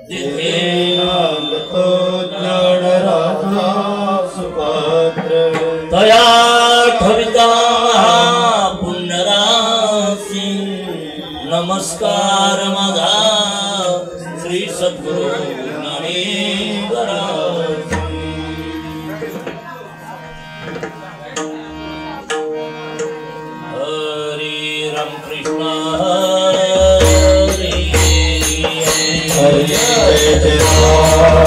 दितेनागतो ज्ञानराधा सुपात्र तया ठविता पुण्यराशि नमस्कार माझा श्री सद्गुरु ज्ञानेश्वरा हरे राम कृष्ण हरे हरे जय राम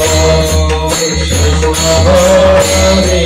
कृष्ण हरे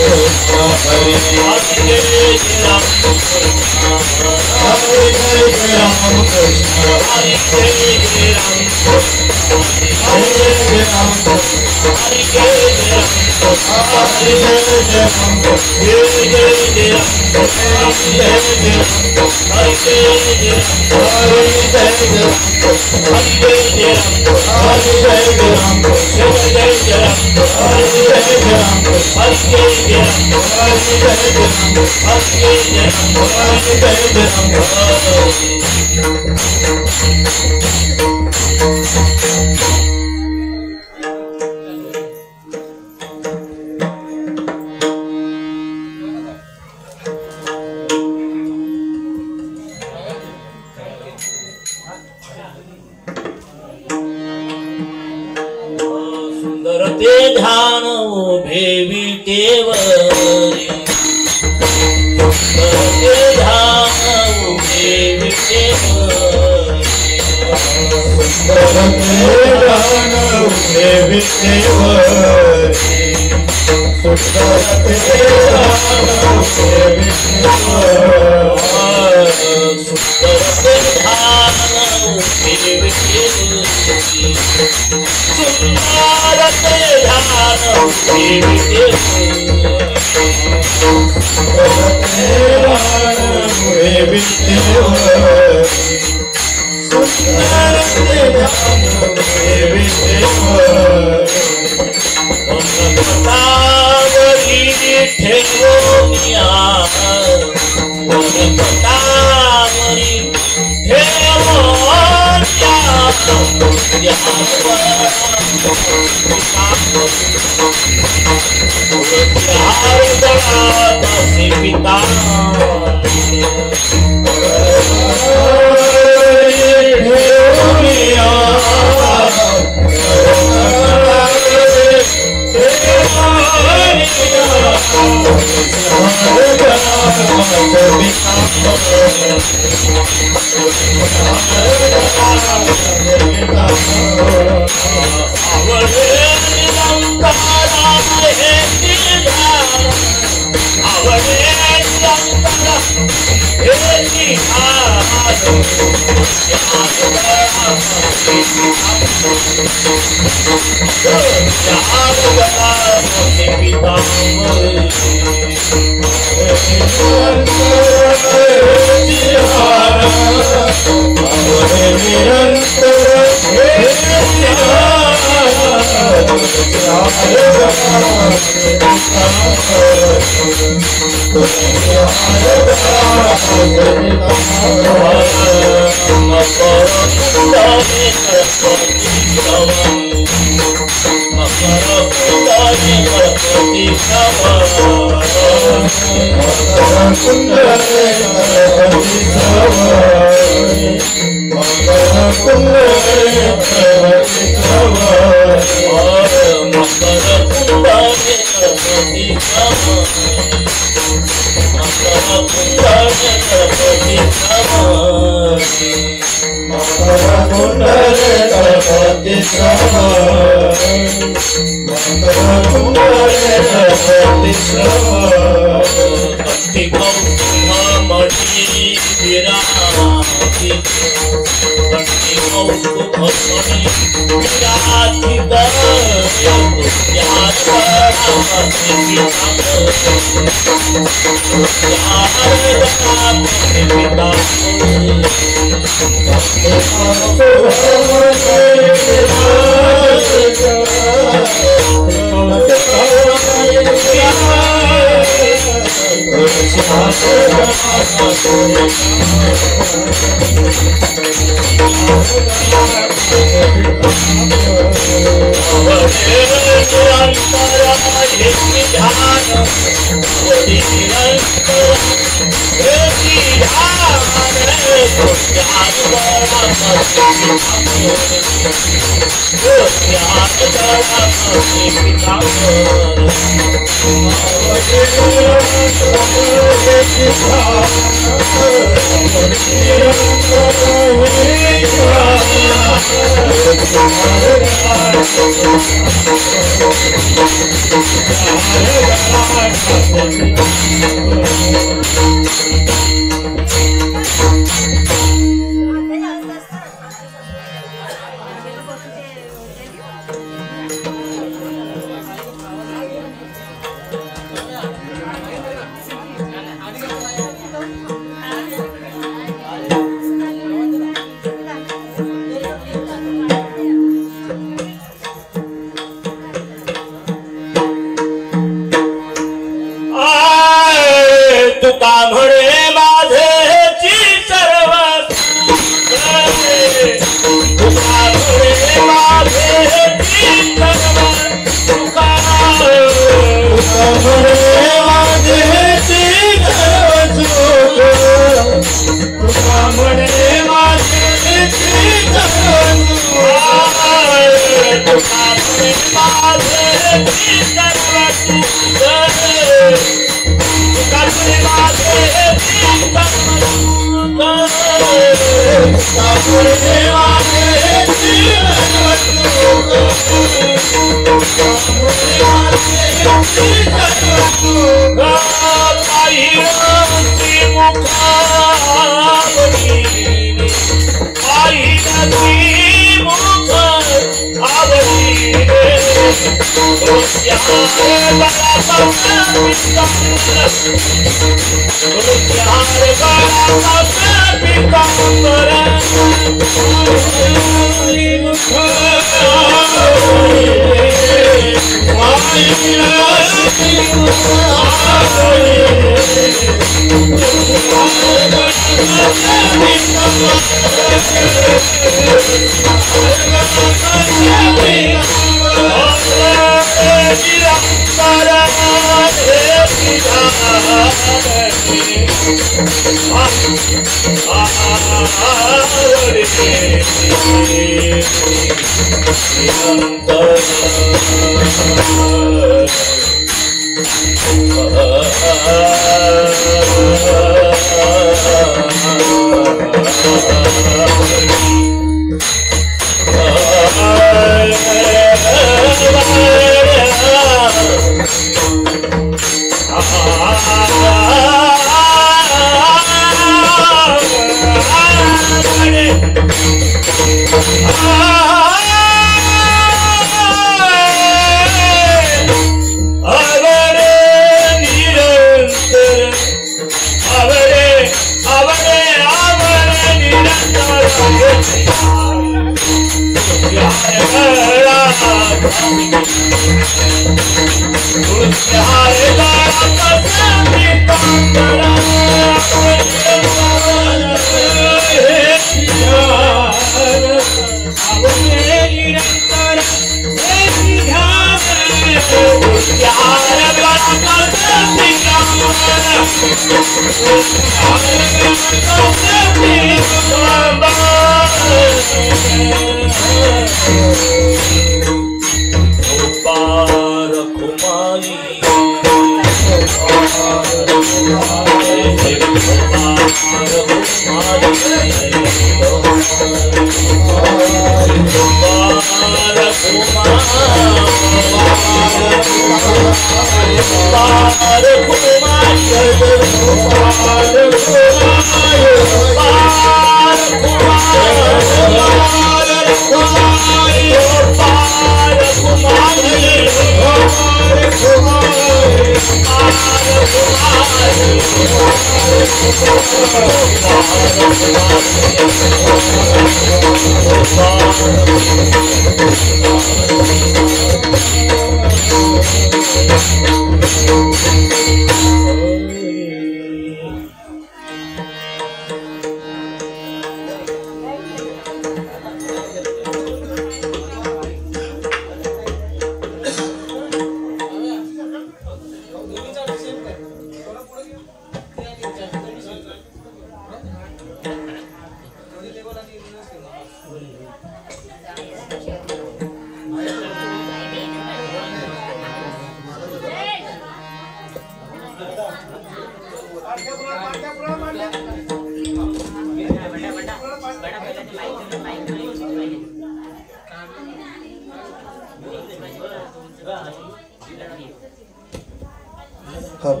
हल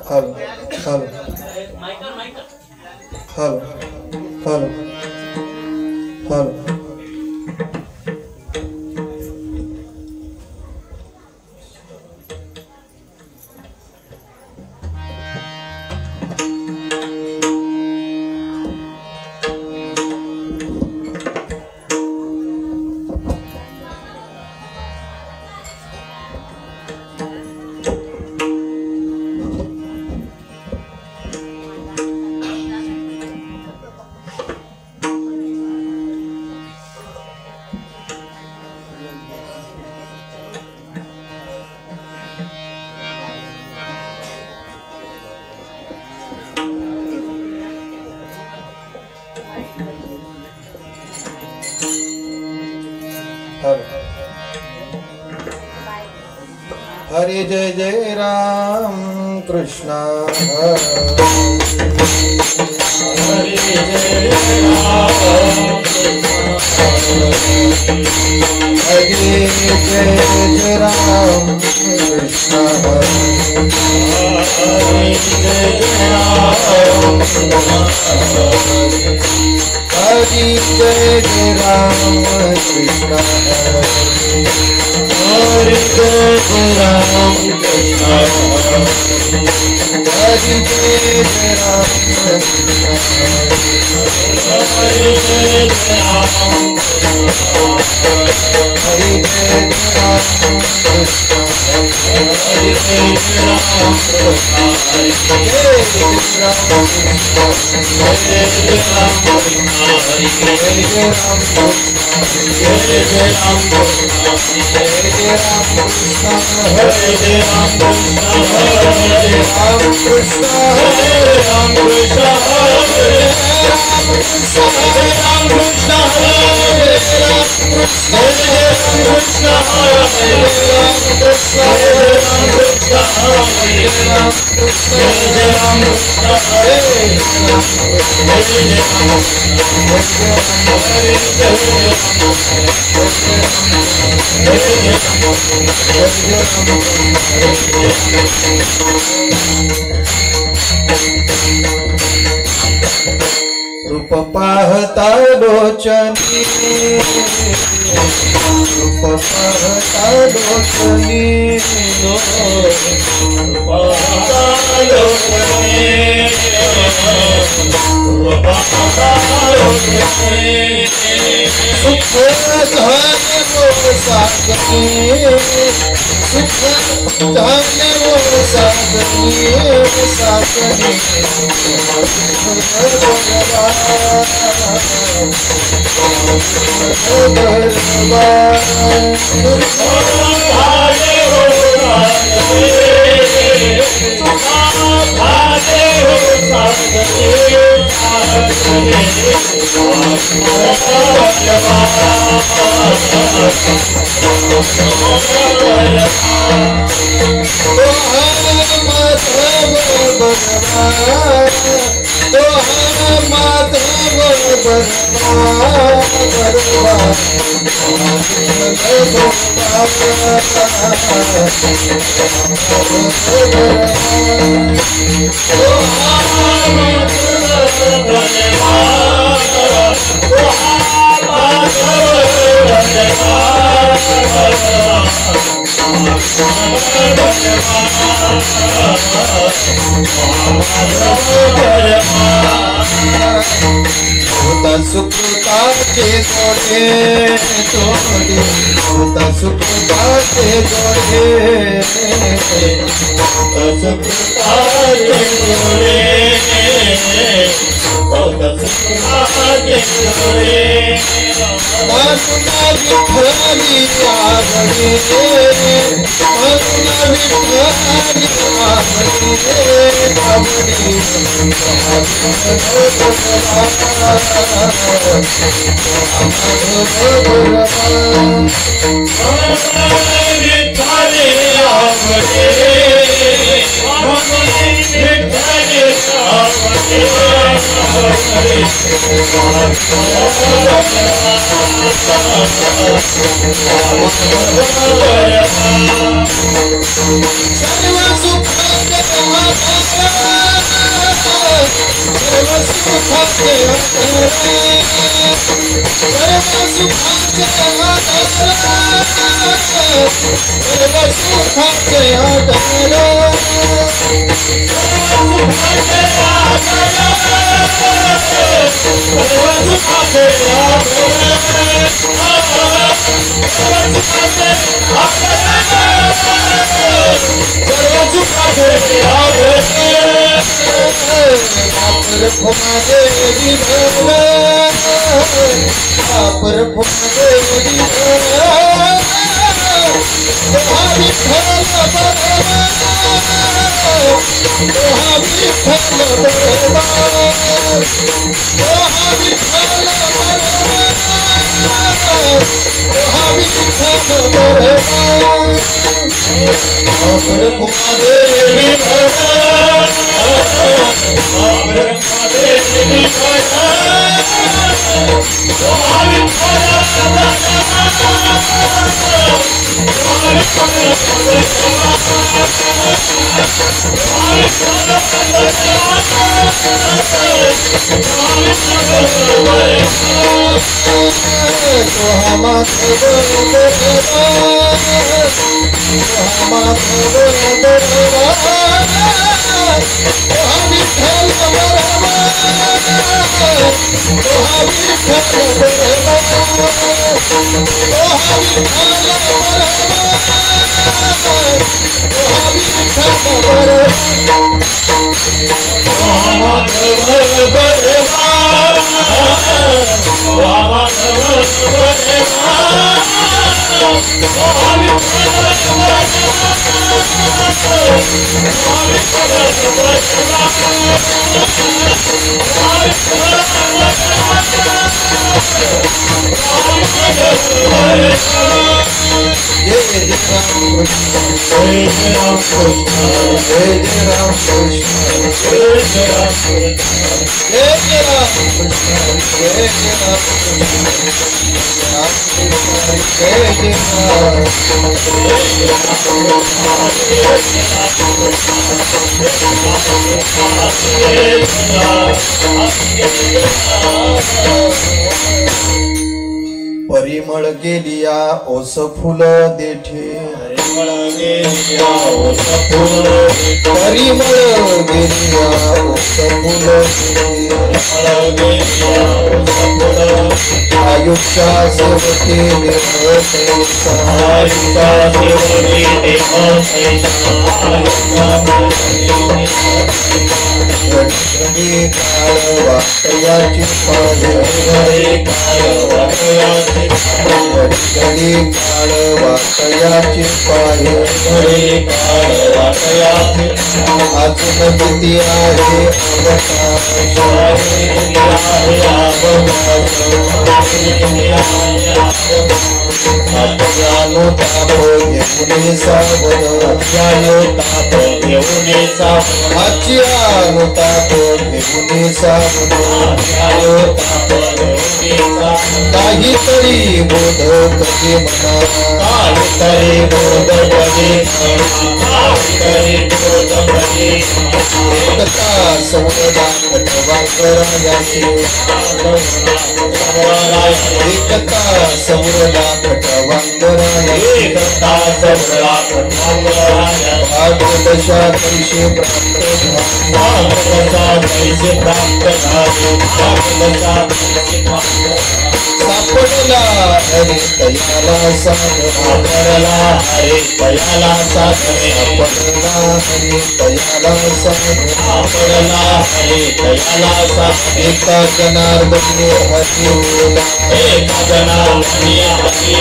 हल हल हल हल हल हरे जय जय राम कृष्ण हरे जय राम हरे जय जय राम कृष्ण हरे जय राम हरे जय जय राम कृष्ण हरे जय राम कृष्ण हरे जय जय राम कृष्ण हरे जय राम हरे जय राम कृष्ण हरे जय राम कृष्ण हरे जय राम कृष्ण हरे जय राम कृष्ण हरे जय जय राम कृष्ण जय जय राम कृष्ण हरे जय राम कृष्ण हरे राम कृष्ण हरे राम कृष्ण हरे राम कृष्ण हरे राम कृष्ण हरे राम कृष्ण हरे राम कृष्ण हरे राम कृष्ण हरे राम कृष्ण हरे राम कृष्ण हरे राम रूप पाहता लोचनी रूप पाहता लोचनी सुख धन वो सागनी सुख धन वो सागनी सागनी सुखता के जोड़े जोड़े सुखता के जोड़े सुखता के जोड़े मानुना विठाली आगणे मानुना विठाली आगणे परिमळ गेलिया ओस फुल देठे परिमळ गेलिया ओस फुल आयुष्या सेवते काळ वाटयाची पाहे काळ वाटयाची पाहे अजून किती आहे अज्ञानो ताप घेऊन सावध अज्ञानो ताप घेऊन सावध काहीतरी बोध कधी म्हणा एकता संवदा खटवांगरायाची एकता संवदा खटवांगरायाची भागदशा कैसे प्राप्त सापडला हरे दयाला सापडला हरे दयाला सापडला हरे दयाला एका जनार्दनी हरी बोला एका जनार्दनी हरी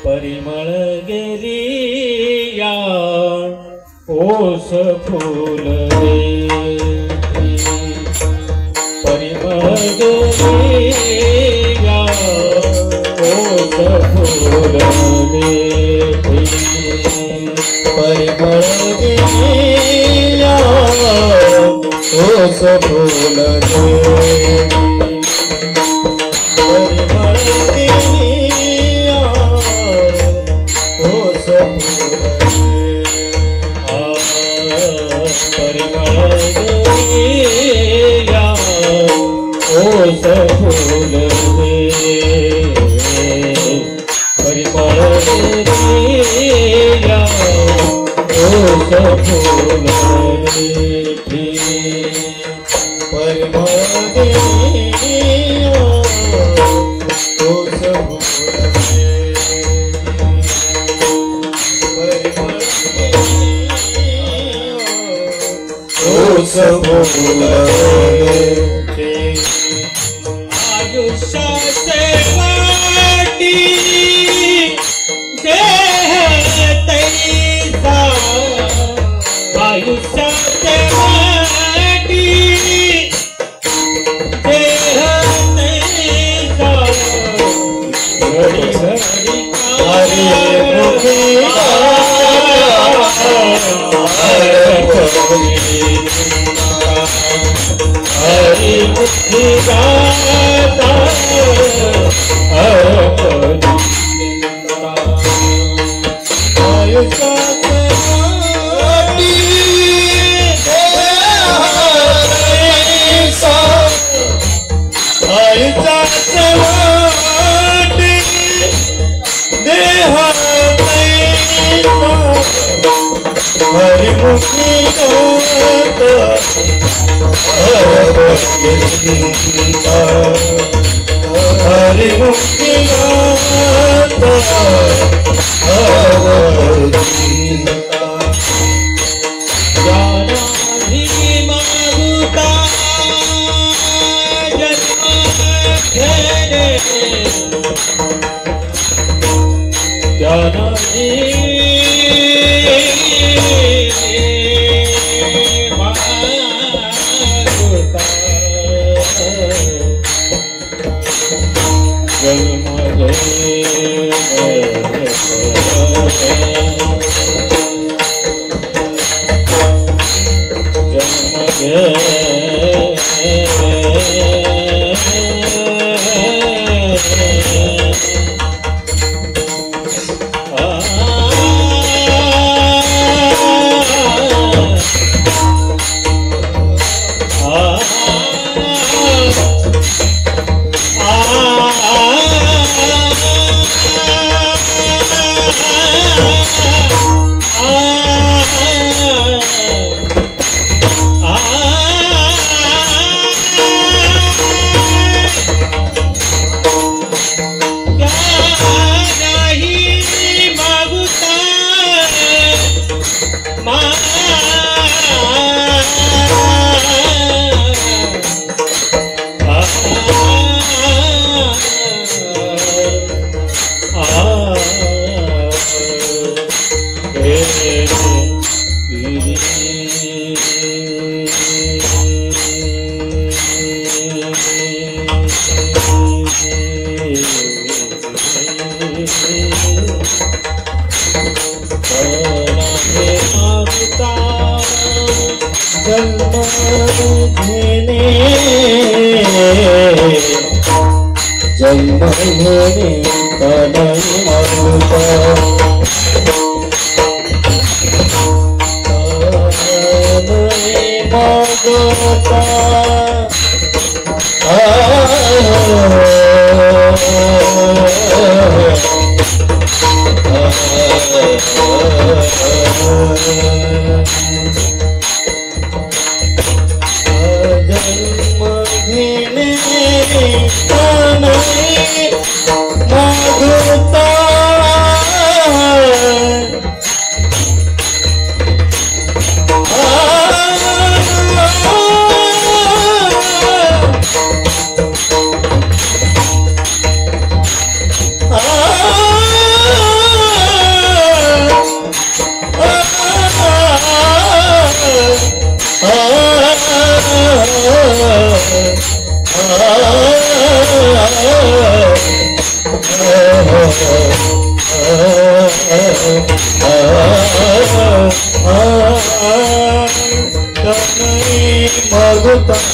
परिमळ गेली ओस फुलं देठी परिमळ गेली या ओस फूल परिमळ गेली या ओस फूल परिमळ गेली या ओस फूल आयुष्याचे वाटी देह तैसा आयुष्याचे वाटी देह तैसा घडी घडी हरि मुक्ति दाता हरि मुक्ति हरि मुक्ति जन्म घेणे तनय मागुता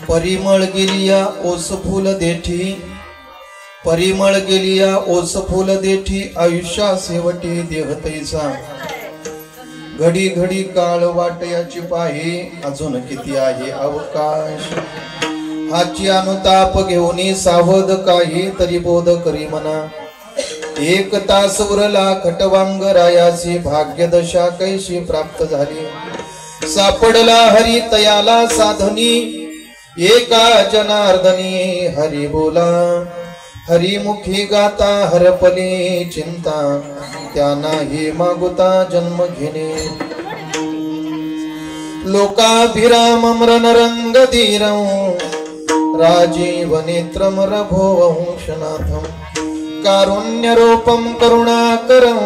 परिमळ गेलिया ओस फुल देठी, परिमळ गेलिया ओस फुल देठी, आयुष्या शेवटी देह तैसा, घडी घडी काळ वाटयाची पाहे, अजून किती आहे अवकाश, हाची अनुताप घेऊनी सावध काही तरी बोध करी मना, एक तास उरला खटवांग रायासी भाग्यदशा कैशी प्राप्त झाली सापडला हरी तयाला साधनी एका जनार्दनी हरी बोला हरिमुखी गाता हरपली चिंता त्यांना ही मागुता जन्म घेणे लोकाभिराम मरण रंग धीरं राजीव नेत्रम रघोवंशनाथं कारुण्यरूपं करुणाकरं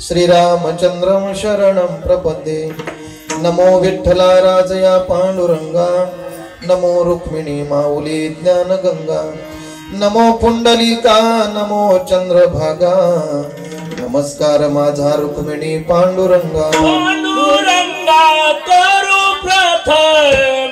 श्रीरामचंद्रं शरणं प्रपद्ये नमो विठ्ठला राजया पांडुरंगा नमो रुक्मिणी माऊली ज्ञानगंगा नमो पुंडलिका नमो चंद्रभागा नमस्कार माझा रुक्मिणी पांडुरंगा पांडुरंगा करू प्रथम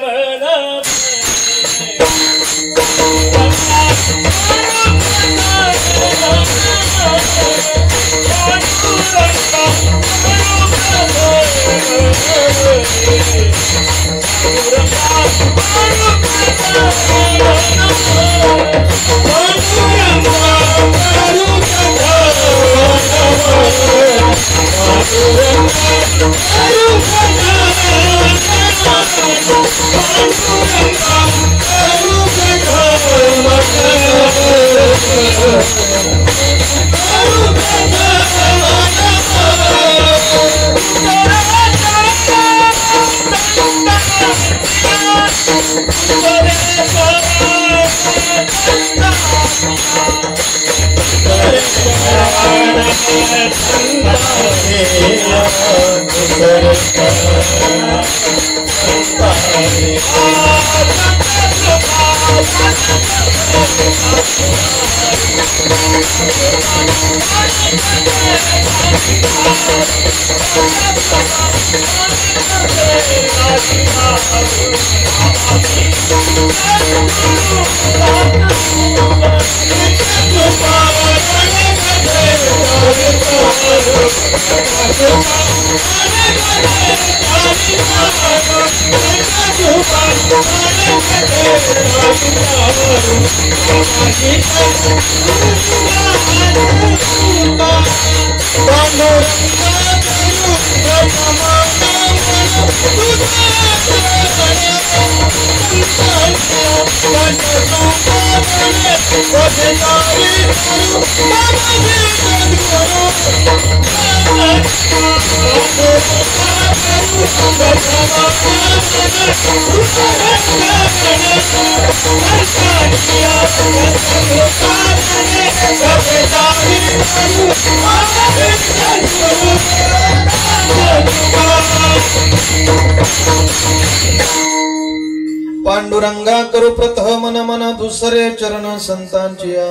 पांडुरंगा करू प्रथम नमन दुसरे चरण संतांचिया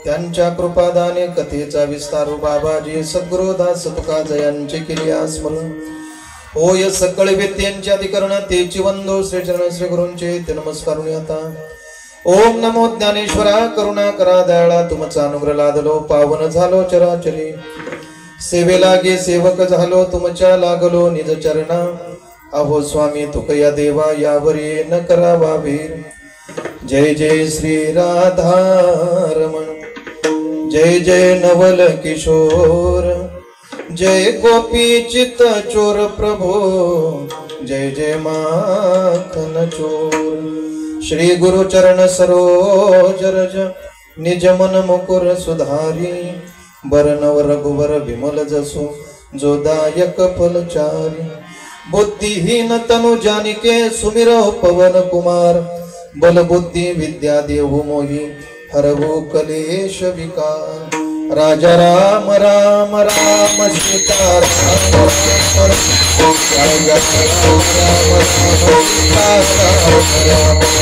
त्यांच्या कृपादाने कथेचा विस्तारू बाबाजी सद्गुरुदास तुकाजयांचे केले स्मरण होय सकळ व्यक्तींच्या अधिकरण तेची वंदो श्री चरण श्री गुरूंचे ते नमस्कार आता ओम नमो ज्ञानेश्वरा करुणा करा दयाळा तुमचा अनुग्रह लादलो पावन झालो चराचरी सेवेलागे सेवक झालो तुमच्या लागलो निज चरणा अहो स्वामी तुकया देवा यावरी न करावा वीर जय जय श्री राधारमण जय जय नवल किशोर जय गोपी चित चोर प्रभो जय जय माखन चोर श्री गुरु चरण सरोज रज निज मन मुकुर सुधारी बरनव रघुवर विमल जसो जो दायक फलचारी बुद्धिहीन तनु जानिके सुमिरो पवन कुमार बल बुद्धि विद्या देहु मोहि हरहु कलेश विकार राजा राम राम राम सीता राम राम राजा राम राम राम सीता राम राम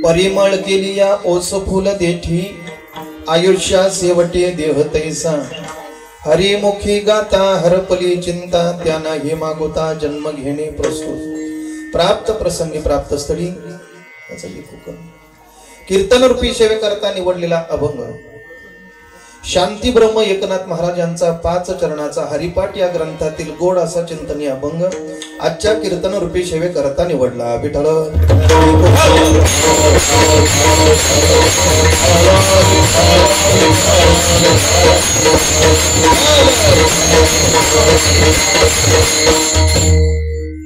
परिमळ केली या ओस फुल देठी आयुष्या शेवटी देह तैसा हरिमुखी गाता हरपली चिंता त्यांना हे मागोता जन्म घेणे प्रस्तुत प्राप्त प्रसंगी प्राप्त स्थळी कीर्तन रूपी सेवे करता निवडलेला अभंग शांती ब्रह्म एकनाथ महाराजांचा 5 चरणाचा हरिपाठ या ग्रंथातील गोड असा चिंतनीय अभंग आजच्या कीर्तन रूपी सेवे करता निवडला. विठ्ठल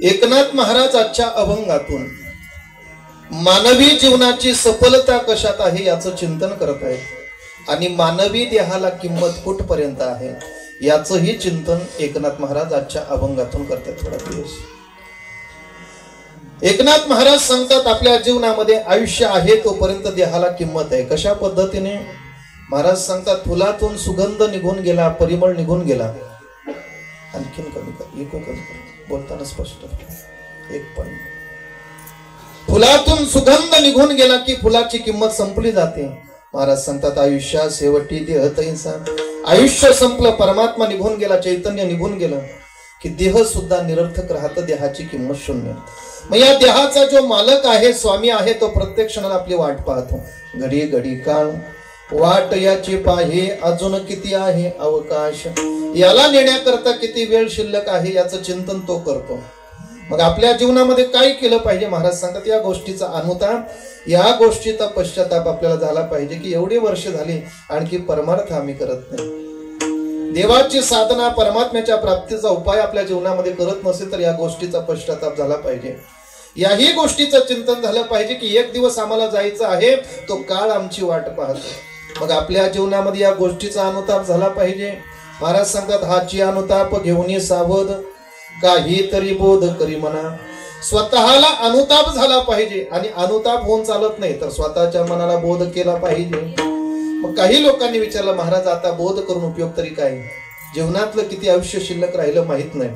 एकनाथ महाराज आजच्या अभंगातून मानवी जीवनाची सफलता कशात आहे याचं चिंतन करत आहेत आणि मानवी देहाला किंमत कुठपर्यंत आहे याचंही चिंतन एकनाथ महाराज आजच्या अभंगातून करतात. थोडा दिवस एकनाथ महाराज सांगतात आपल्या जीवनामध्ये आयुष्य आहे तोपर्यंत देहाला किंमत आहे. कशा पद्धतीने महाराज सांगतात फुलातून सुगंध निघून गेला परिमळ निघून गेला. आणखीन कमी कर इको कमी कर बोलताना स्पष्ट एक पण फुलातून सुगंध निघून गेला की फुलाची किंमत संपली जाते. महाराज सांगतात आयुष्या शेवटी देह तैसा आयुष्य संपलं परमात्मा निघून गेला चैतन्य निघून गेलं की देह सुद्धा निरर्थक राहतं देहाची किंमत शून्य. मग या देहाचा जो मालक आहे स्वामी आहे तो प्रत्येक क्षणाला आपली वाट पाहतो. घडी घडी काळ वाट याची पाहे अजून किती आहे अवकाश याला नेण्याकरता किती वेळ शिल्लक आहे याचं चिंतन तो करतो. मग आपल्या जीवनामध्ये काय केलं पाहिजे महाराज सांगतात या गोष्टीचा अनुताप या गोष्टीचा पश्चाताप आपल्याला झाला पाहिजे की एवढे वर्ष झाली आणखी परमार्थ आम्ही करत नाही. देवाची साधना परमात्म्याच्या प्राप्तीचा उपाय आपल्या जीवनामध्ये करत नसेल तर या गोष्टीचा पश्चाताप झाला पाहिजे. याही गोष्टीचं चिंतन झालं पाहिजे की एक दिवस आम्हाला जायचं आहे तो काळ आमची वाट पाहतो. मग आपल्या जीवनामध्ये या गोष्टीचा अनुताप झाला पाहिजे. महाराज सांगतात हाची अनुताप घेऊन सावध काहीतरी बोध करी म्हणा. स्वतःला अनुताप झाला पाहिजे आणि अनुताप होऊन चालत नाही तर स्वतःच्या मनाला बोध केला पाहिजे. मग काही लोकांनी विचारलं महाराज आता बोध करून उपयोग तरी काय जीवनातलं किती आयुष्य शिल्लक राहिलं माहित नाही.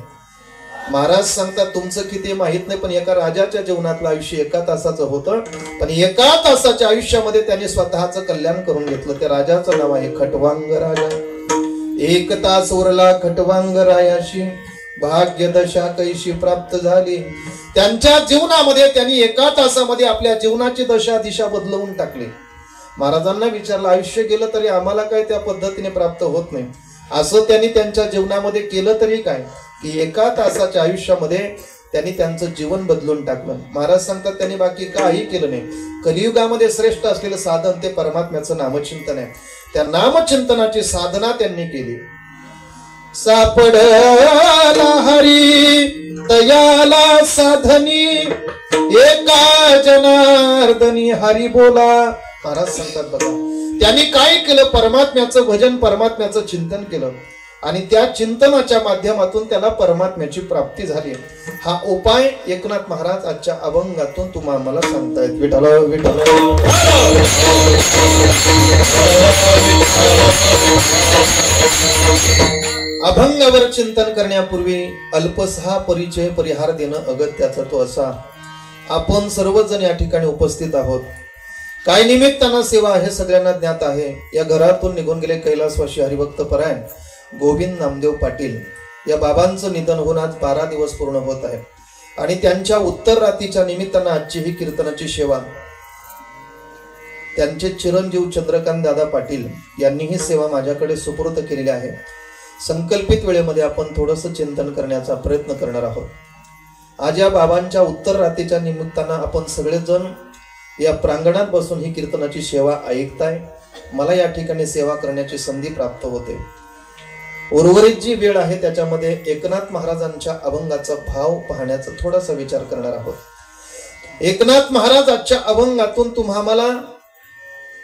महाराज सांगतात तुमचं किती माहित नाही पण एका राजाच्या जीवनातलं आयुष्य 1 तासाचं होतं पण 1 तासाच्या आयुष्यामध्ये त्याने स्वतःचं कल्याण करून घेतलं. त्या राजाचं नाव आहे खटवांग राजा. 1 तास उरला खटवांग रायाशी भाग्य दशा कैशी प्राप्त झाली. त्यांच्या जीवनामध्ये त्यांनी 1 तासामध्ये आपल्या जीवनाची दशा दिशा बदलवून टाकली. महाराजांना विचारलं आयुष्य गेलं तरी आम्हाला काय त्या पद्धतीने प्राप्त होत नाही असं त्यांनी त्यांच्या जीवनामध्ये केलं तरी काय की 1 तासाच्या आयुष्यामध्ये त्यांनी त्यांचं जीवन बदलून टाकलं. महाराज सांगतात त्यांनी बाकी काही केलं नाही. कलियुगामध्ये श्रेष्ठ असलेलं साधन ते परमात्म्याचं नामचिंतन आहे. त्या नामचिंतनाची साधना त्यांनी केली. सापडला हरी दयाला साधनी एका जनार्दनी हरी बोला. महाराज सांगतात बघा त्यांनी काय केलं परमात्म्याचं भजन परमात्म्याचं चिंतन केलं आणि त्या चिंतनाच्या माध्यमातून त्याला परमात्म्याची प्राप्ती झाली. हा उपाय एकनाथ महाराज आजच्या अभंगातून तुम्हाला मला सांगतायत. विठ्ठल विठ्ठल अभंगावर चिंतन करण्यापूर्वी अल्पसा परिचय परिहार देणं अगत्याचा तो असा, आपण सर्वजण या ठिकाणी उपस्थित आहोत. काय निमित्तानं सेवा आहे सगळ्यांना ज्ञात आहे. या घरातून निघून गेले कैलासवासी हरिभक्त परायण गोविंद नामदेव पाटील या बाबांचं निधन होऊन आज 12 दिवस पूर्ण होत आहे. आणि त्यांच्या उत्तर रात्रीच्या निमित्तानं आजची ही कीर्तनाची सेवा त्यांचे चिरंजीव चंद्रकांत दादा पाटील यांनी ही सेवा माझ्याकडे सुपूर्द केलेली आहे. संकल्पित वेळेमध्ये आपण थोडंसं चिंतन करण्याचा प्रयत्न करणार आहोत. आज या बाबांच्या उत्तर रात्रीच्या निमित्तानं आपण सगळेजण या प्रांगणात बसून ही कीर्तनाची सेवा ऐकताय. मला या ठिकाणी सेवा करण्याची संधी प्राप्त होते. उर्वरित जी वेळ आहे त्याच्यामध्ये एकनाथ महाराजांच्या अभंगाचा भाव पाहण्याचा थोडासा विचार करणार आहोत. एकनाथ महाराज आजच्या अभंगातून तुम्हाला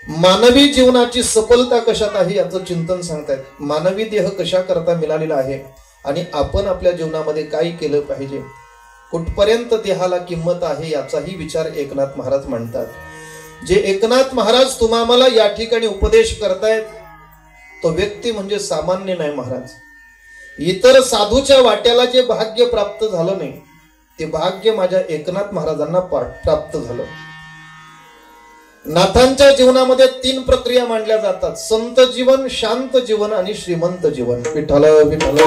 मानवी जीवनाची सफलता कशात आहे याचं चिंतन सांगतायत. मानवी देह कशा करता मिळालेला आहे आणि आपण आपल्या जीवनामध्ये काय केलं पाहिजे, कुठपर्यंत देहाला किंमत आहे याचाही विचार एकनाथ महाराज म्हणतात. जे एकनाथ महाराज तुम्हाला या ठिकाणी उपदेश करतायत तो व्यक्ती म्हणजे सामान्य नाही महाराज. इतर साधूच्या वाट्याला जे भाग्य प्राप्त झालं नाही ते भाग्य माझ्या एकनाथ महाराजांना प्राप्त झालं. नाथांच्या जीवनामध्ये 3 प्रक्रिया मांडल्या जातात: संत जीवन, शांत जीवन आणि श्रीमंत जीवन. विठ्ठल विठ्ठल.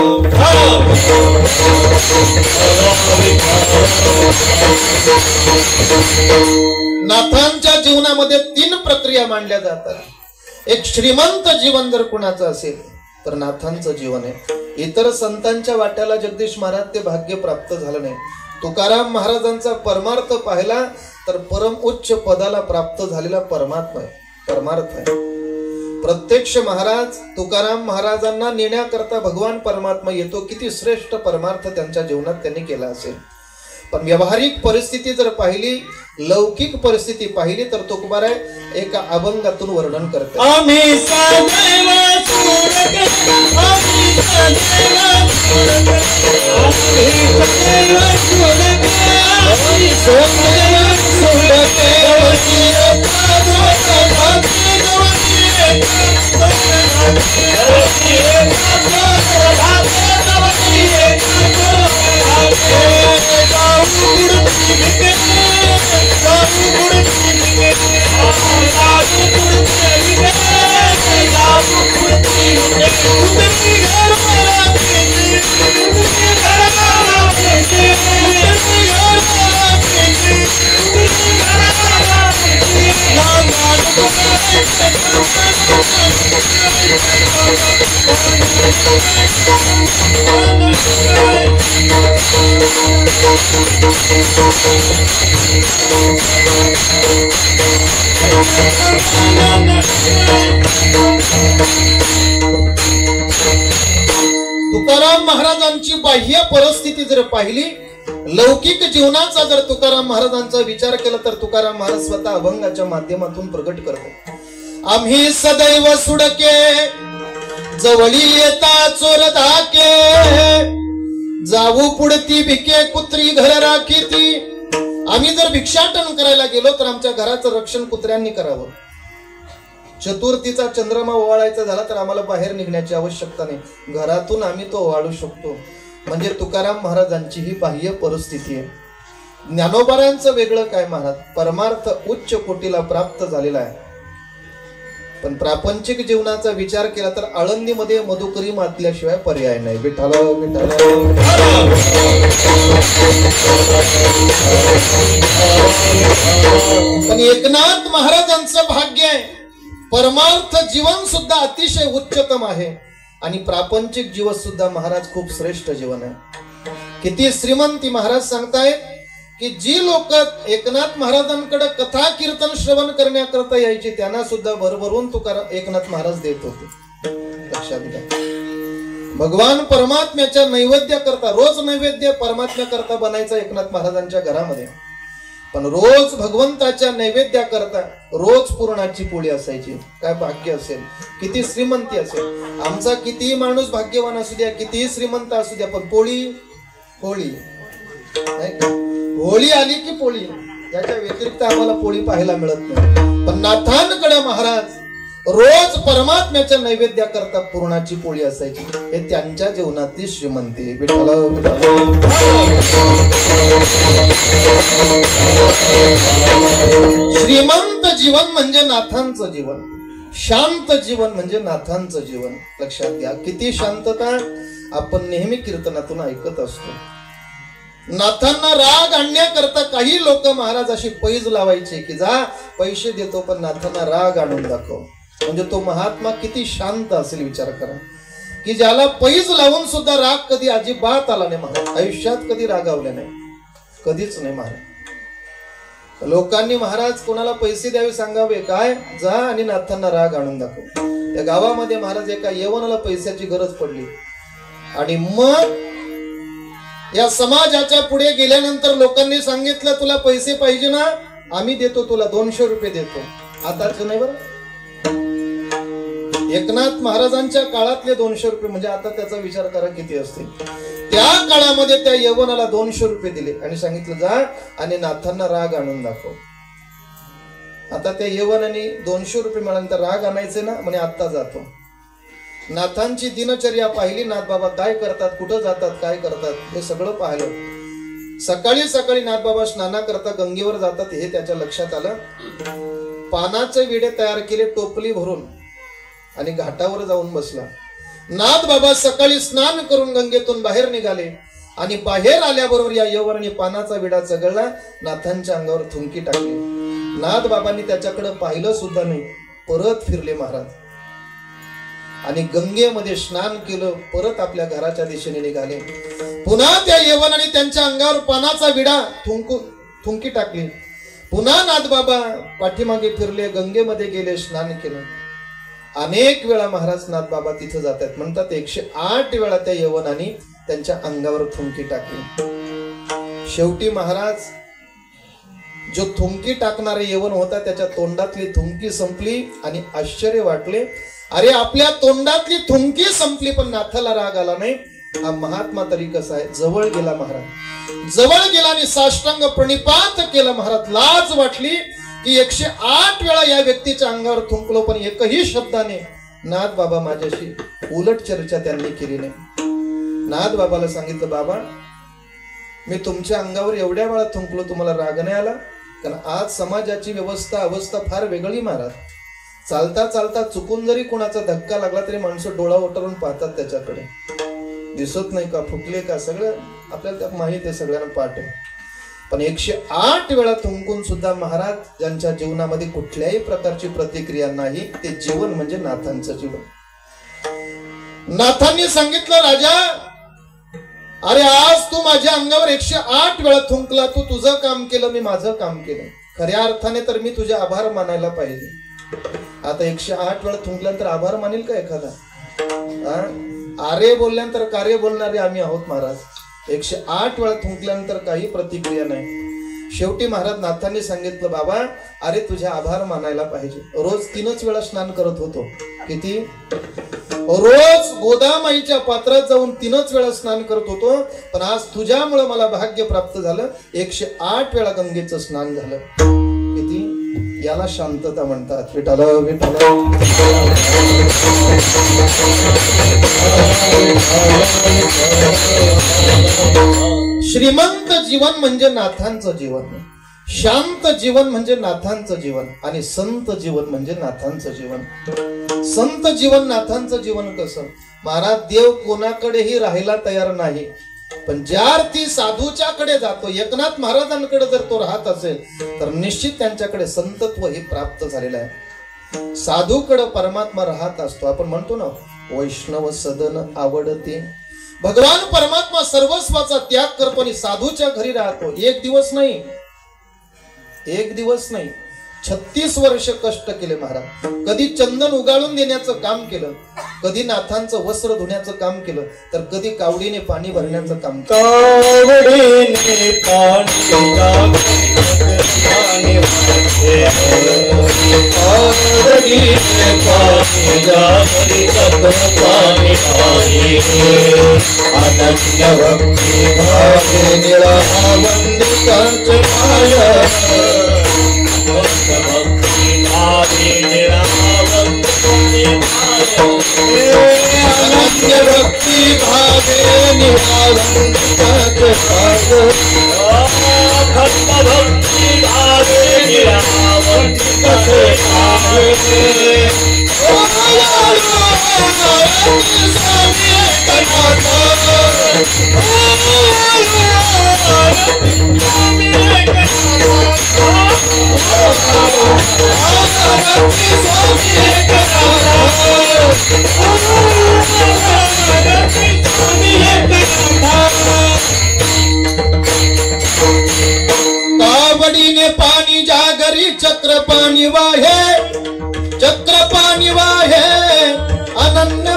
नाथांच्या जीवनामध्ये 3 प्रक्रिया मांडल्या जातात. एक श्रीमंत जीवन जर कुणाचं असेल तर नाथांचं जीवन आहे. इतर संतांच्या वाट्याला जगदीश महाराज ते भाग्य प्राप्त झालं नाही. तुकाराम महाराजांचा परमार्थ पाहिला तर परम उच्च पदाला प्राप्त झालेला परमार्थ आहे. प्रत्यक्ष महाराज तुकाराम महाराजांना नेण्याकरता भगवान परमात्मा येतो. किती श्रेष्ठ परमार्थ त्यांच्या जीवनात त्यांनी केला असेल. पण व्यावहारिक परिस्थिती जर पाहिली, लौकिक परिस्थिती पाहिली तर तुकोबाराय एका अभंगातून वर्णन करते. आम्ही सदैव सोडके, आम्ही सदैव सोडके, आम्ही सदैव सोडके, आम्ही सदैव सोडके, तुकाराम महाराजांची बाह्य परिस्थिती जर पाहिली, लौकिक जीवनाचा जर तुकाराम महाराजांचा विचार केला तर तुकाराम महाराज स्वतः अभंगाच्या माध्यमातून प्रगट करतात. आम्ही सदैव सुडके, जवळी येता चोर धाके, जाऊ पुढती भिके कुत्री घर राखीती. आम्ही जर भिक्षाटन करायला गेलो तर आमच्या घराचं रक्षण कुत्र्यांनी करावं. चतुर्थीचा चंद्रमा ओवाळायचा झाला तर आम्हाला बाहेर निघण्याची आवश्यकता नाही, घरातून आम्ही तो ओवाळू शकतो. म्हणजे तुकाराम महाराजांची ही बाह्य परिस्थिती आहे. ज्ञानोबारांचं वेगळं काय महाराज, परमार्थ उच्च कोटीला प्राप्त झालेला आहे. पण प्रापंचिक जीवनाचा विचार केला तर आळंदीमध्ये मधुकरी मातल्याशिवाय पर्याय नाही. विठ्ठल विठ्ठल. पण एकनाथ महाराजांचं भाग्य आहे, परमार्थ जीवन सुद्धा अतिशय उच्चतम आहे आणि प्रापंचिक जीवन सुद्धा महाराज खूप श्रेष्ठ जीवन आहे. किती श्रीमंती महाराज सांगतायत की जी लोक एकनाथ महाराजांकडे कथा कीर्तन श्रवण करण्याकरता यायची त्यांना सुद्धा भरभरून तुकाराम एकनाथ महाराज देत होते. लक्षात घ्या, भगवान परमात्म्याच्या नैवेद्य करता रोज नैवेद्य परमात्म्या करता बनायचा एकनाथ महाराजांच्या घरामध्ये. पण रोज भगवंताच्या नैवेद्या करता रोज पुरणाची पोळी असायची. काय भाग्य असेल, किती श्रीमंती असेल. आमचा कितीही माणूस भाग्यवान असू द्या, कितीही श्रीमंत असू द्या, पण पोळी पोळी होळी आली की पोळी, याच्या व्यतिरिक्त आम्हाला पोळी पाहायला मिळत नाही. पण नाथांकडे महाराज रोज परमात्म्याच्या नैवेद्याकरता पुरणाची पोळी असायची. हे त्यांच्या जीवनातली श्रीमंती. श्रीमंत जीवन म्हणजे नाथांचं जीवन, शांत जीवन म्हणजे नाथांचं जीवन. लक्षात घ्या किती शांतता आपण नेहमी कीर्तनातून ऐकत असतो. नाथांना राग आणण्याकरता काही लोक महाराज अशी पैज लावायचे की जा पैसे देतो पण नाथांना राग आणून दाखव. म्हणजे तो महात्मा किती शांत असेल विचार करा, की ज्याला पैज लावून सुद्धा राग कधी अजिबात आला नाही. महाराज आयुष्यात कधी रागावले नाही, कधीच नाही. महाराज लोकांनी महाराज कोणाला पैसे द्यावे सांगावे, काय जा आणि नाथांना राग आणून दाखव. त्या गावामध्ये महाराज एका यवनाला पैशाची गरज पडली आणि मग या समाजाच्या पुढे गेल्यानंतर लोकांनी सांगितलं तुला पैसे पाहिजे ना, आम्ही देतो तुला 200 रुपये देतो. आताच नाही बरं, एकनाथ महाराजांच्या काळातले 200 रुपये म्हणजे आता त्याचा विचार करा किती असतील. त्या काळामध्ये त्या यवनाला 200 रुपये दिले आणि सांगितलं जा आणि नाथांना राग आणून दाखव. आता त्या यवनाने 200 रुपये मिळाल्यानंतर राग आणायचे ना, म्हणे आत्ता जातो. नाथांची दिनचर्या पाहिली, नाथ बाबा काय करतात, कुठं जातात, काय करतात हे सगळं पाहिलं. सकाळी सकाळी नाथ बाबा स्नाना करता गंगेवर जातात हे त्याच्या लक्षात आलं. पानाचे विडे तयार केले टोपली भरून आणि घाटावर जाऊन बसला. नाथ बाबा सकाळी स्नान करून गंगेतून बाहेर निघाले आणि बाहेर आल्याबरोबर या यवनाने पानाचा विडा चगळला, नाथांच्या अंगावर थुंकी टाकली. नाथ बाबांनी त्याच्याकडे पाहिलं सुद्धा नाही, परत फिरले महाराज आणि गंगेमध्ये स्नान केलं, परत आपल्या घराच्या दिशेने निघाले. पुन्हा त्या यवनाने त्यांच्या अंगावर पानाचा विडा थुंकी टाकली. पुन्हा नाथ बाबा पाठीमागे फिरले, गंगेमध्ये गेले, स्नान केलं. अनेक वेळा महाराज नाथ बाबा तिथं जातात. म्हणतात 108 वेळा त्या यवनाने त्यांच्या अंगावर थुंकी टाकली. शेवटी महाराज जो थुंकी टाकणारे यवन होता त्याच्या तोंडातली थुंकी संपली आणि आश्चर्य वाटले, अरे आपल्या तोंडातली थुंकी संपली पण नाथाला राग आला नाही. हा महात्मा तरी कसा आहे. जवळ गेला महाराज, जवळ गेला आणि साष्टांग प्रणिपात केला. महाराज लाज वाटली की 108 वेळा या व्यक्तीच्या अंगावर थुंकलो पण एकही शब्दाने नाथ बाबा माझ्याशी उलट चर्चा त्यांनी केली नाही. नाथ बाबाला सांगितलं बाबा मी तुमच्या अंगावर एवढ्या वेळा थुंकलो, तुम्हाला राग नाही आला? कारण आज समाजाची अवस्था फार वेगळी महाराज. चालता चालता चुकून जरी कोणाचा धक्का लागला तरी माणसं डोळा ओटारून पाहतात त्याच्याकडे, दिसत नाही का फुटले का, सगळं आपल्याला माहिती आहे, सगळ्यांना पाठ आहे. पण 108 वेळा थुंकून सुद्धा महाराज ज्यांच्या जीवनामध्ये कुठल्याही प्रकारची प्रतिक्रिया नाही, ते जीवन म्हणजे नाथांचं जीवन. नाथांनी सांगितलं राजा अरे आज तू माझ्या अंगावर 108 वेळा थुंकला, तू तुझं काम केलं, मी माझं काम केलं. खऱ्या अर्थाने तर मी तुझे आभार मानायला पाहिजे. आता 108 वेळा थुंकल्यानंतर आभार मानेल का एखादा? आरे बोलल्यानंतर कार्य बोलणारे आम्ही आहोत महाराज. 108 वेळा थुंकल्यानंतर काही प्रतिक्रिया नाही. शेवटी महाराज नाथांनी सांगितलं बाबा अरे तुझे आभार मानायला पाहिजे. रोज 3च वेळा स्नान करत होतो. किती? रोज गोदामाईच्या पात्रात जाऊन 3च वेळा स्नान करत होतो, पण आज तुझ्यामुळे मला भाग्य प्राप्त झालं. 108 वेळा गंगेचं स्नान झालं. किती? याला शांतता म्हणतात. विठाल विठाल. श्रीमंत जीवन म्हणजे नाथांचं जीवन, शांत जीवन म्हणजे नाथांचं जीवन आणि संत जीवन म्हणजे नाथांचं जीवन. संत जीवन नाथांचं जीवन कसं? महाराज देव कोणाकडेही राहायला तयार नाही, पण ज्या अर्थी साधूच्या कडे जातो, एकनाथ महाराजांकडे जर तो राहत असेल तर निश्चित त्यांच्याकडे संतत्व हे प्राप्त झालेलं आहे. साधूकडे परमात्मा राहत असतो. आपण म्हणतो ना वैष्णव सदन आवडते. भगवान परमात्मा सर्वस्वाचा त्याग करतो आणि साधूच्या घरी राहतो. एक दिवस नाही, 36 वर्ष कष्ट केले महाराज. कधी चंदन उगाळून देण्याचं काम केलं, कधी नाथांचं वस्त्र धुण्याचं काम केलं, तर कधी कावडीने पाणी भरण्याचं काम केलं. अनन्य भक्ती भावे निरावंताचे भाग भक्त भक्ती भावे निरावंताचे भाग कावडीने पाणी जागरी चक्र पाणी वाहे अनन्य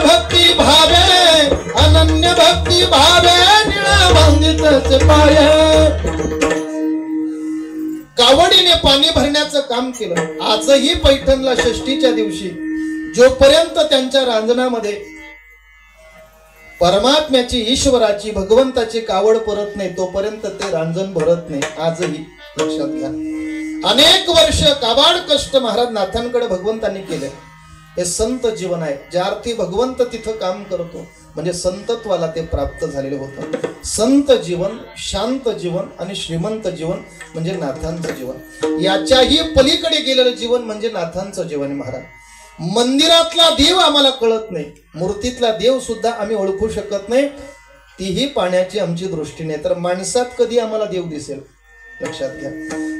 भक्ती भावे निळावंदितच पाये कावडीने पाणी भरण्याचं काम केलं। आजही पैठणला षष्टीच्या दिवशी जोपर्यंत त्यांच्या रांजणामध्ये परमात्म्याची ईश्वराची भगवंताची कावड परत नाही तोपर्यंत ते रांजण भरत नाही। आजही लक्षात घ्या, अनेक वर्ष काबाड कष्ट महाराज नाथांकडे भगवंतांनी केले। हे संत जीवन आहे, ज्या अर्थी भगवंत तिथं काम करतो म्हणजे संतत्वाला ते प्राप्त झालेलं होतं। संत जीवन, शांत जीवन आणि श्रीमंत जीवन म्हणजे नाथांचं जीवन। याच्याही पलीकडे गेलेलं जीवन म्हणजे नाथांचं जीवन आहे महाराज। मंदिरातला देव आम्हाला कळत नाही, मूर्तीतला देव सुद्धा आम्ही ओळखू शकत नाही, तीही पाण्याची आमची दृष्टी नाही, तर माणसात कधी आम्हाला देव दिसेल? लक्षात घ्या,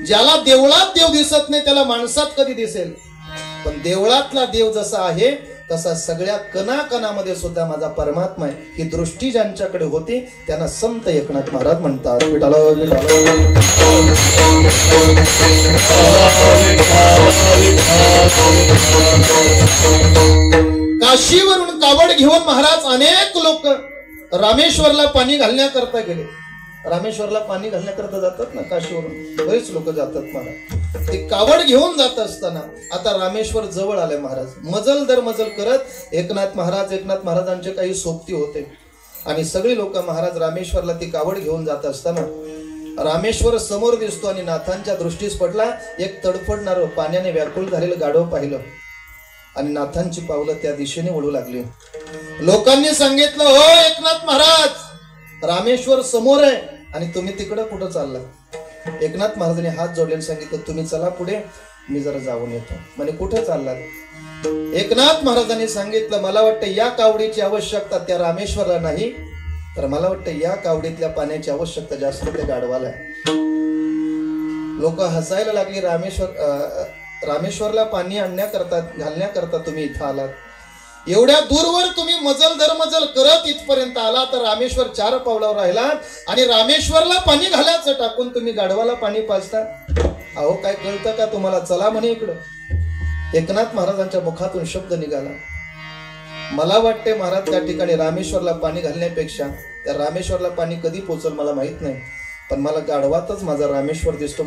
ज्याला देवळात देव दिसत नाही त्याला माणसात कधी दिसेल? पण देवळातला देव जसा आहे तसा सगळ्या कणाकणामध्ये सुद्धा माझा परमात्मा आहे, ही दृष्टी ज्यांच्याकडे होती त्यांना संत एकनाथ महाराज म्हणतात। काशीवरून कावड घेऊन महाराज अनेक लोक रामेश्वरला पाणी घालण्याकरता गेले। रामेश्वरला पाणी घालण्याकरता जातात ना काशीवरून, बरेच लोक जातात महाराज। ते कावड घेऊन जात असताना आता रामेश्वर जवळ आले महाराज। मजल दर मजल करत एकनाथ महाराजांचे काही सोबती होते आणि सगळी लोक महाराज रामेश्वरला ती कावड घेऊन जात असताना रामेश्वर समोर दिसतो आणि नाथांच्या दृष्टीस पडला। एक तडफडणारं पाण्याने व्याकुळ झालेलं गाढव पाहिलं आणि नाथांची पावलं त्या दिशेने वळू लागली। लोकांनी सांगितलं, हो एकनाथ महाराज, रामेश्वर समोर आहे आणि तुम्ही तिकडं कुठं चालला? एकनाथ महाराजांनी हात जोडले सांगितलं, तुम्ही चला पुढे, मी जरा जाऊन येतो। म्हणे कुठे चाललात? एकनाथ महाराजांनी सांगितलं, मला वाटतं या कावडीची आवश्यकता त्या रामेश्वरला नाही, तर मला वाटतं या कावडीतल्या पाण्याची आवश्यकता जास्त त्या गाढवाला आहे। लोक हसायला लागली। रामेश्वरला पाणी आणण्याकरता घालण्याकरता तुम्ही इथं आलात, एवढ्या दूरवर तुम्ही मजल दर मजल करत इथपर्यंत आला, तर रामेश्वर 4 पावलावर राहिला आणि रामेश्वरला पाणी घालायचं टाकून तुम्ही गाढवाला पाणी पाजता? अहो काय कळतं का तुम्हाला? चला म्हणे इकडं। एकनाथ महाराजांच्या मुखातून शब्द निघाला, मला वाटते महाराज त्या ठिकाणी रामेश्वरला पाणी घालण्यापेक्षा त्या रामेश्वरला पाणी कधी पोचल मला माहित नाही, पण मला गाढवातच माझा रामेश्वर दिसतो।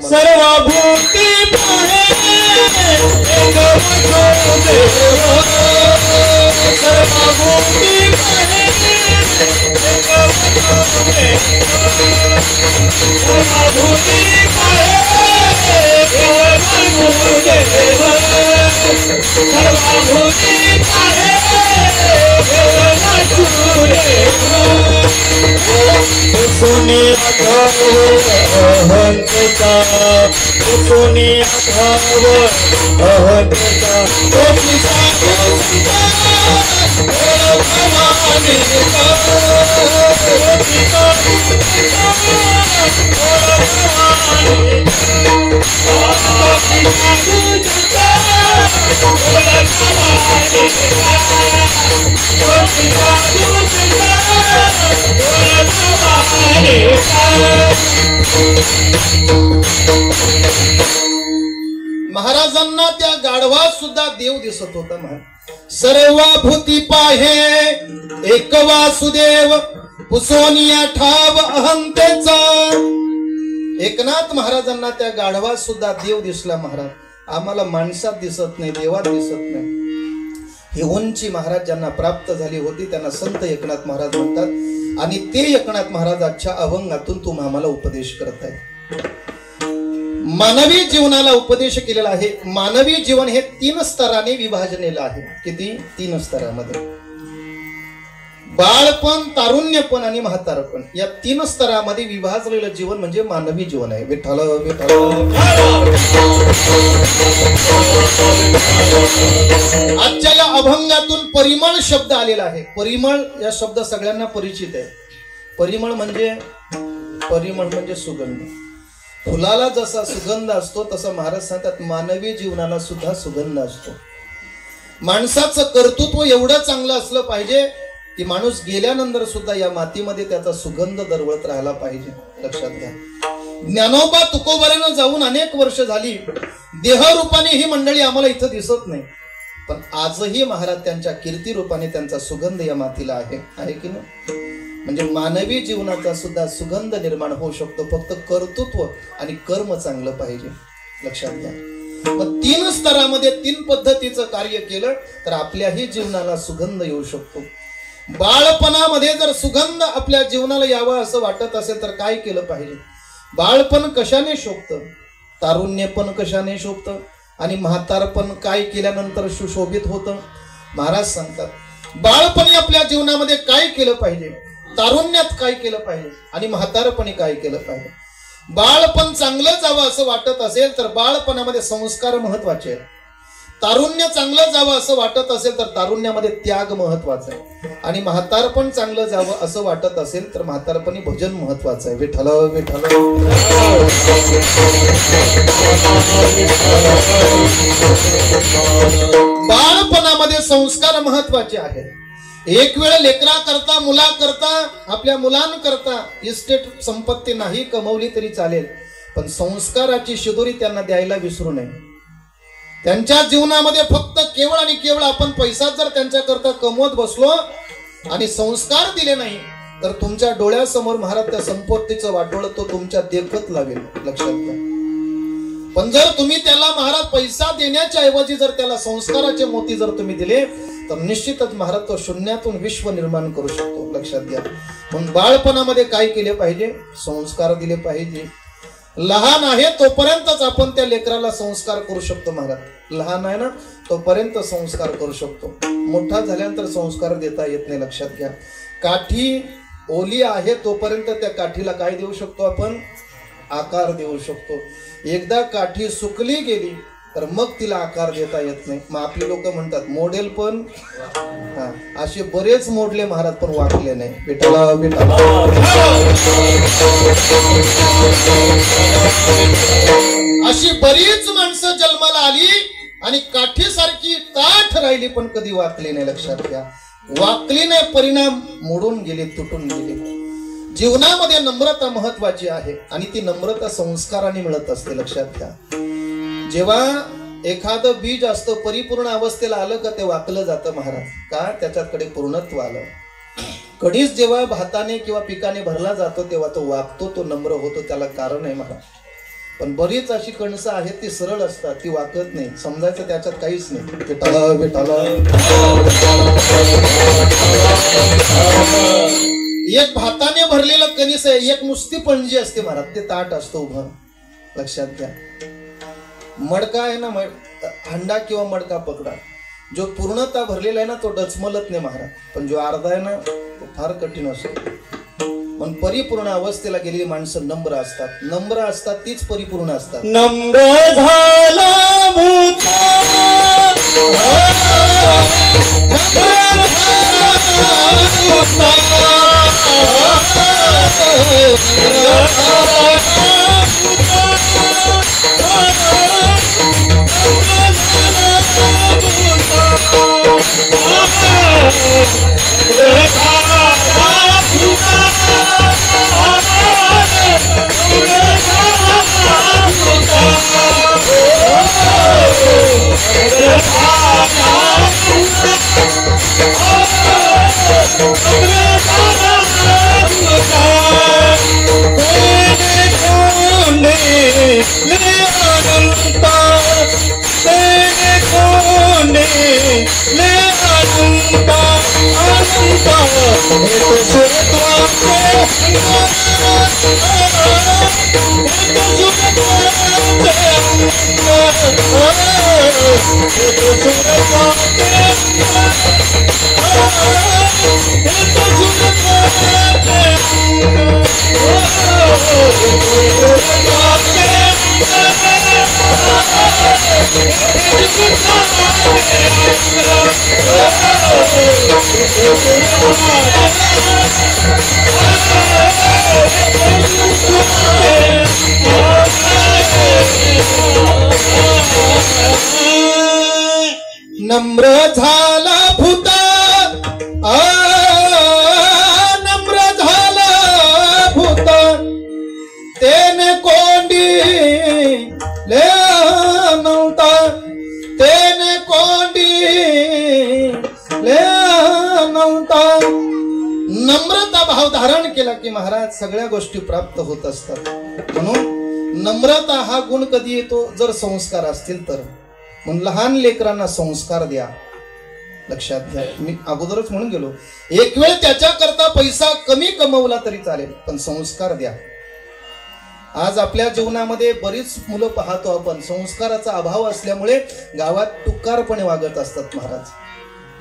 महाराजांना त्या गाढवात सुद्धा देव दिसत होता। सर्वभूती पाहे एक वासुदेव, पुसोनिया ठाव अहंतेचा। एकनाथ महाराजांना त्या गाढवात सुद्धा देव दिसला महाराज। आम्हाला माणसात दिसत नाही, देवात दिसत नाही। ही उंची महाराज ज्यांना प्राप्त झाली होती त्यांना संत एकनाथ महाराज म्हणतात आणि ते एकनाथ महाराजांच्या अभंगातून तुम्ही आम्हाला उपदेश करताय। मानवी जीवनाला उपदेश केलेला आहे. मानवी जीवन हे 3 स्तराने विभाजनेलं आहे. किती? 3 स्तरामध्ये. बाळपण, तारुण्यपण आणि म्हातारपण या 3 स्तरामध्ये विभाजलेलं जीवन म्हणजे मानवी जीवन आहे. विठ्ठल विठ्ठल. आजच्या या अभंगातून परिमळ शब्द आलेला आहे. परिमळ या शब्द सगळ्यांना परिचित आहे. परिमळ म्हणजे सुगंध. फुलाला जसा सुगंध असतो तसा महाराज सांगतात मानवी जीवनाला सुद्धा सुगंध असतो. माणसाचं कर्तृत्व एवढं चांगलं असलं पाहिजे की माणूस गेल्यानंतर सुद्धा या मातीमध्ये त्याचा सुगंध दरवळत राहायला पाहिजे. लक्षात घ्या. ज्ञानोबा तुकोबाऱ्यानं जाऊन अनेक वर्ष झाली. देहरूपाने ही मंडळी आम्हाला इथं दिसत नाही, पण आजही महाराज त्यांच्या कीर्ती रूपाने त्यांचा सुगंध या मातीला आहे की नाही. म्हणजे मानवी जीवनाचा सुद्धा सुगंध निर्माण होऊ शकतो, फक्त कर्तृत्व आणि कर्म चांगलं पाहिजे. लक्षात घ्या. मग 3 स्तरामध्ये 3 पद्धतीचं कार्य केलं तर आपल्याही जीवनाला सुगंध येऊ शकतो. बाळपणामध्ये जर सुगंध आपल्या जीवनाला यावा असं वाटत असेल तर काय केलं पाहिजे? बाळपण कशाने शोभतं, तारुण्यपण कशाने शोभतं आणि म्हातारपण काय केल्यानंतर सुशोभित होतं? महाराज सांगतात बाळपणी आपल्या जीवनामध्ये काय केलं पाहिजे, तारुण्यात काय केलं पाहिजे आणि म्हातारपणी काय केलं पाहिजे. बाळपण चांगलं जावं असं वाटत असेल तर बाळपणामध्ये संस्कार महत्वाचे आहेत. तारुण्य चांगलं जावं असं वाटत असेल तर तारुण्यामध्ये त्याग महत्वाचा आहे. आणि म्हातारपण चांगलं जावं असं वाटत असेल तर म्हातारपणी भजन महत्वाचं आहे. विठ्ठल विठ्ठल. बाळपणामध्ये संस्कार महत्वाचे आहेत. एक वेळ लेकरा करता, मुला करता, आपल्या मुलांकरता इस्टेट संपत्ती नाही कमवली तरी चालेल, पण संस्काराची शिदोरी त्यांना द्यायला विसरू नये. त्यांच्या जीवनामध्ये फक्त केवळ आणि केवळ आपण पैसा जर त्यांच्याकरता कमवत बसलो आणि संस्कार दिले नाही तर तुमच्या डोळ्यासमोर महाराज त्या संपत्तीचं वाटोळं तो तुमच्या देखत लावेल. लक्षात घ्या. पण जर तुम्ही त्याला महाराज पैसा देण्याच्या ऐवजी जर त्याला संस्काराचे मोती जर तुम्ही दिले तर निश्चितच महाराज तो शून्यातून विश्व निर्माण करू शकतो. लक्षात घ्या. म्हणून बाळपणामध्ये काय केले पाहिजे? संस्कार दिले पाहिजे. लहान आहे तोपर्यंतच आपण त्या लेकराला संस्कार करू शकतो. महाराज लहान आहे ना तोपर्यंत संस्कार करू शकतो, मोठा झाल्यानंतर संस्कार देता येत नाही. लक्षात घ्या. काठी ओली आहे तोपर्यंत त्या काठीला काय देऊ शकतो आपण? आकार देऊ शकतो. एकदा काठी सुकली गेली तर मग तिला आकार देता येत नाही. मग आपले लोक म्हणतात मोडेल पण असे बरेच मोडले महाराज पण वाकले नाही. विठ्ठला विठ्ठला. अशी बरीच माणसं जन्माला आली आणि काठीसारखी ताठ राहिली पण कधी वाकली नाही. लक्षात घ्या. वाकली नाही, परिणाम मोडून गेले, तुटून गेले. जीवनामध्ये नम्रता महत्वाची आहे आणि ती नम्रता संस्काराने मिळत असते. लक्षात घ्या. जेव्हा एखादं बीज असतं परिपूर्ण अवस्थेला आलं का ते वाकलं जातं महाराज. का? त्याच्याकडे पूर्णत्व आलं. कढीच जेव्हा भाताने किंवा पिकाने भरला जातो तेव्हा तो वाकतो, तो नम्र होतो. त्याला कारण आहे महाराज. पण बरीच अशी कणसं आहेत ती सरळ असतात, ती वाकत नाही. समजायचं त्याच्यात काहीच नाही. विठ्ठला विठ्ठला. एक भाताने भरलेलं कणीस आहे, एक नुसती पणजी असते महाराज, ते ताट असतं उभं. लक्षात घ्या. मडका आहे ना, हंडा किंवा मडका पकडा, जो पूर्णता भरलेला आहे ना तो डचमलत नाही महाराज, पण जो अर्धा आहे ना तो फार कठीण असतो. पण परिपूर्ण अवस्थेला गेलेली माणसं नम्र असतात. नम्र असतात तीच परिपूर्ण असतात. नम्र झाला भूता नम्र झाला भूता नम्र झाला भूता तेने कोंडी ले नव्हता तेने कोंडी ले नव्हता नम्रता भाव धारण केला की महाराज सगळ्या गोष्टी प्राप्त होत असतात. म्हणून नम्रता हा गुण कधी येतो जर संस्कार असतील तर. म्हणून लहान लेकरांना संस्कार द्या. लक्षात घ्या मी अगोदरच म्हणून गेलो एक वेळ त्याच्याकरता पैसा कमी कमवला तरी चालेल पण संस्कार द्या. आज आपल्या जीवनामध्ये बरीच मुलं पाहतो आपण संस्काराचा अभाव असल्यामुळे गावात टुकारपणे वागत असतात. महाराज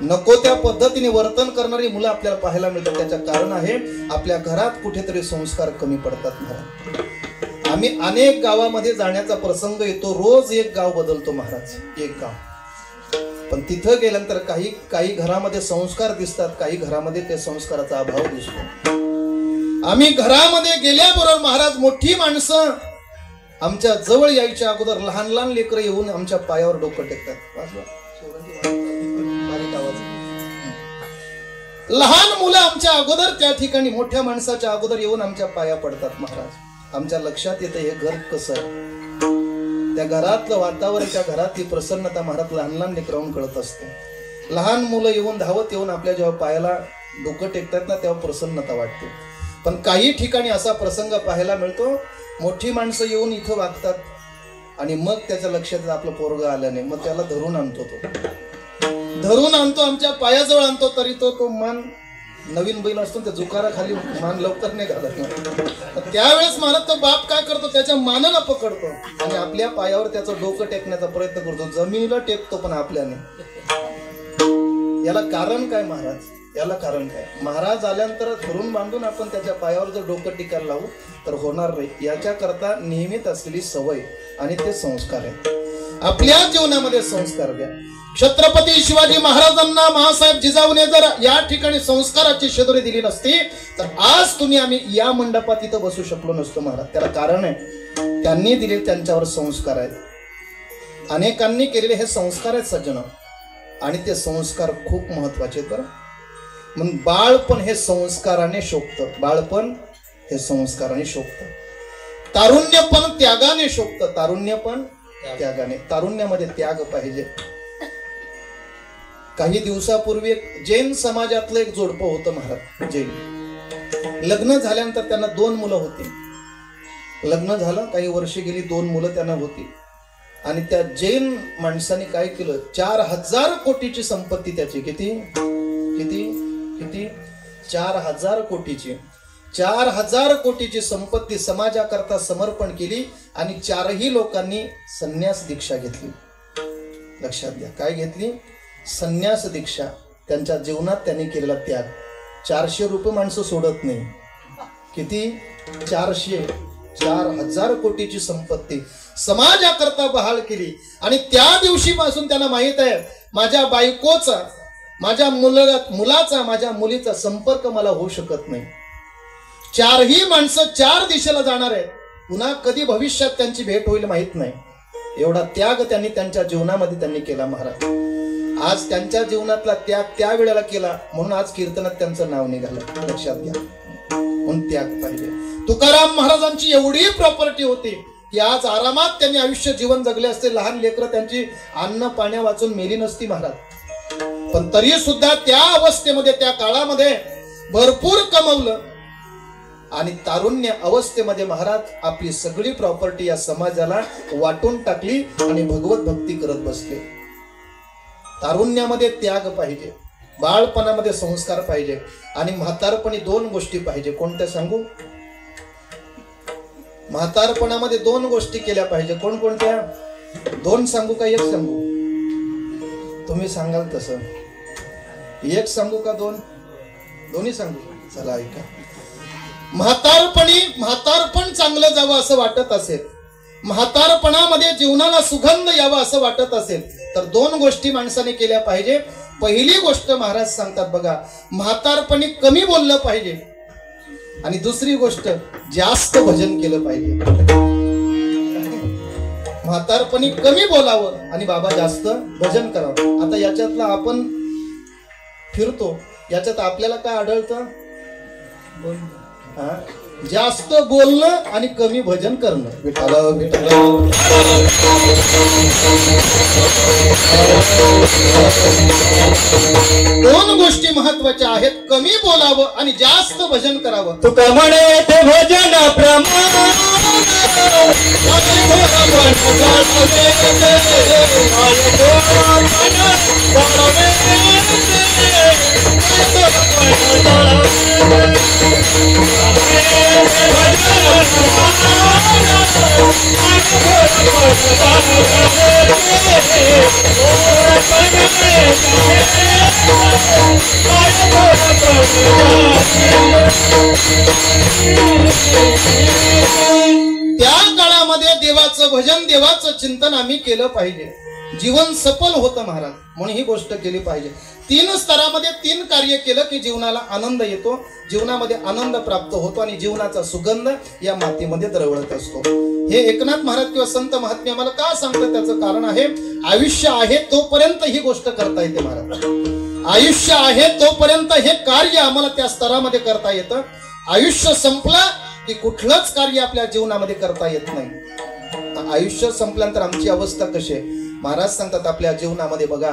नको त्या पद्धतीने वर्तन करणारी मुलं आपल्याला पाहायला मिळतात. त्याचं कारण आहे आपल्या घरात कुठेतरी संस्कार कमी पडतात. महाराज आम्ही अनेक गावामध्ये जाण्याचा प्रसंग येतो. रोज एक गाव बदलतो महाराज एक गाव. पण तिथं गेल्यानंतर काही घरामध्ये संस्कार दिसतात काही घरामध्ये त्या संस्काराचा अभाव दिसतो. आम्ही घरामध्ये गेल्याबरोबर महाराज मोठी माणसं आमच्या जवळ यायच्या अगोदर लहान लहान लेकरं येऊन आमच्या पायावर डोकं टेकतात. लहान मुलं आमच्या अगोदर त्या ठिकाणी मोठ्या माणसाच्या अगोदर येऊन आमच्या पाया पडतात. महाराज आमच्या लक्षात येतं हे घर कसं आहे. त्या घरातलं वातावरण त्या घरातली प्रसन्नता महाराज लहान लहान लेकरांना कळत असते. लहान मुलं येऊन धावत येऊन आपल्या जेव्हा पायाला डोकं टेकतात ना तेव्हा प्रसन्नता वाटते. पण काही ठिकाणी असा प्रसंग पाहायला मिळतो मोठी माणसं येऊन इथं वागतात आणि मग त्याच्या लक्षात आपलं पोरगं आलं नाही मग त्याला धरून आणतो. तो धरून आणतो आमच्या पायाजवळ आणतो तरी तो मान नवीन बैल असतो त्या जुकाराखाली मान लवकर नाही घालत. त्यावेळेस महाराज तो बाप काय करतो त्याच्या मानाला पकडतो आणि आपल्या पायावर त्याचं डोकं टेकण्याचा प्रयत्न करतो. जमिनीला टेकतो पण आपल्याने. याला कारण काय महाराज याला कारण काय. महाराज आल्यानंतर धरून बांधून आपण त्याच्या पायावर जर डोकं टिकायला लावू तर होणार नाही. याच्याकरता नियमित असलेली सवय आणि ते संस्कार आहे. आपल्या जीवनामध्ये संस्कार द्या. छत्रपती शिवाजी महाराजांना महासाहेब जिजाऊने जर या ठिकाणी संस्काराची शिदोरी दिली नसती तर आज आम्ही या मंडपात इथं बसू शकलो नसतो. महाराज त्याला कारण आहे त्यांनी दिले त्यांच्यावर संस्कार आहेत. अनेकांनी केलेले हे संस्कार आहेत सज्जन आणि ते संस्कार खूप महत्वाचे. तर म्हणून बाळपण हे संस्काराने शोभतं. बाळपण हे संस्काराने शोभतं. तारुण्य पण त्यागाने शोभतं. तारुण्य पण त्यागाने. तारुण्यामध्ये त्याग पाहिजे. काही दिवसापूर्वी एक जैन समाजातलं एक जोडपं होतं महाराज. जैन लग्न झाल्यानंतर त्यांना 2 मुलं होती. लग्न झालं काही वर्ष गेली 2 मुलं त्यांना होती आणि त्या जैन माणसाने काय केलं 4000 कोटीची संपत्ती त्याची. किती किती किती 4000 कोटीची. 4000 कोटीची संपत्ती समाजाकरता समर्पण केली आणि 4ही लोकांनी संन्यास दीक्षा घेतली. लक्षात घ्या काय घेतली संन्यास दीक्षा. त्यांच्या जीवनात त्यांनी केलेला त्याग. 400 रुपये माणसं सोडत नाही. किती 4000 कोटीची संपत्ती समाजाकरता बहाल केली आणि त्या दिवशीपासून त्यांना माहित आहे माझ्या बायकोचा माझ्या मुलाचा माझ्या मुलीचा संपर्क मला होऊ शकत नाही. 4ही माणसं 4 दिशेला जाणार आहे. पुन्हा कधी भविष्यात त्यांची भेट होईल माहित नाही. एवढा त्याग त्यांनी त्यांच्या जीवनामध्ये त्यांनी केला. महाराज आज त्यांच्या जीवनातला त्याग त्या वेळेला केला म्हणून आज कीर्तनात त्यांचं नाव निघालं. लक्षात घ्या म्हणून त्याग पाहिजे. तुकाराम महाराजांची एवढी प्रॉपर्टी होती की आज आरामात त्यांनी आयुष्य जीवन जगले असते. लहान लेकरं त्यांची अन्न पाण्या वाचून मेली नसती महाराज. पण तरी सुद्धा त्या अवस्थेमध्ये त्या काळामध्ये भरपूर कमवलं आणि तारुण्य अवस्थेमध्ये महाराज आपली सगळी प्रॉपर्टी या समाजाला वाटून टाकली आणि भगवत भक्ती करत बसले. तारुण्यामध्ये त्याग पाहिजे. बाळपणामध्ये संस्कार पाहिजे आणि म्हातारपणी 2 गोष्टी पाहिजे. कोणत्या सांगू. म्हातारपणामध्ये 2 गोष्टी केल्या पाहिजे. कोणकोणत्या 2 सांगू का 1 सांगू. तुम्ही सांगाल तसं. एक सांगू का दोन? दोन्ही सांगू. चला ऐका. म्हातारपण चांगलं जावं असं वाटत असेल, म्हातारपणामध्ये जीवनाला सुगंध यावा असं वाटत असेल तर दोन गोष्टी माणसाने केल्या पाहिजे. पहिली गोष्ट महाराज सांगतात बघा, म्हातारपणी कमी बोललं पाहिजे आणि दुसरी गोष्ट जास्त भजन केलं पाहिजे. म्हातारपणी कमी बोलावं आणि बाबा जास्त भजन करावं. आता याच्यातला आपण फिरतो, याच्यात आपल्याला काय आढळतं? जास्त बोलणं आणि कमी भजन करणं. विठाला विठाला दोन गोष्टी महत्वाच्या आहेत. कमी बोलावं आणि जास्त भजन करावं. तुका म्हणे ते भजन प्रमाण त्या काळामध्ये देवाचं भजन, देवाचं चिंतन आम्ही केलं पाहिजे. जीवन सफल होतं महाराज, म्हणून ही गोष्ट केली पाहिजे. 3 स्तरामध्ये 3 कार्य केलं की जीवनाला आनंद येतो, जीवनामध्ये आनंद प्राप्त होतो आणि जीवनाचा सुगंध या मातीमध्ये दरवळत असतो. हे एकनाथ महाराज किंवा संत महात्मे आम्हाला का सांगतात? त्याचं कारण आहे, आयुष्य आहे तोपर्यंत ही गोष्ट करता येते महाराज. आयुष्य आहे तोपर्यंत हे कार्य आम्हाला त्या स्तरामध्ये करता येतं. आयुष्य संपलं की कुठलंच कार्य आपल्या जीवनामध्ये करता येत नाही. आयुष्य संपल्यानंतर आमची अवस्था कशी आहे? महाराज सांगतात आपल्या जीवनामध्ये बघा,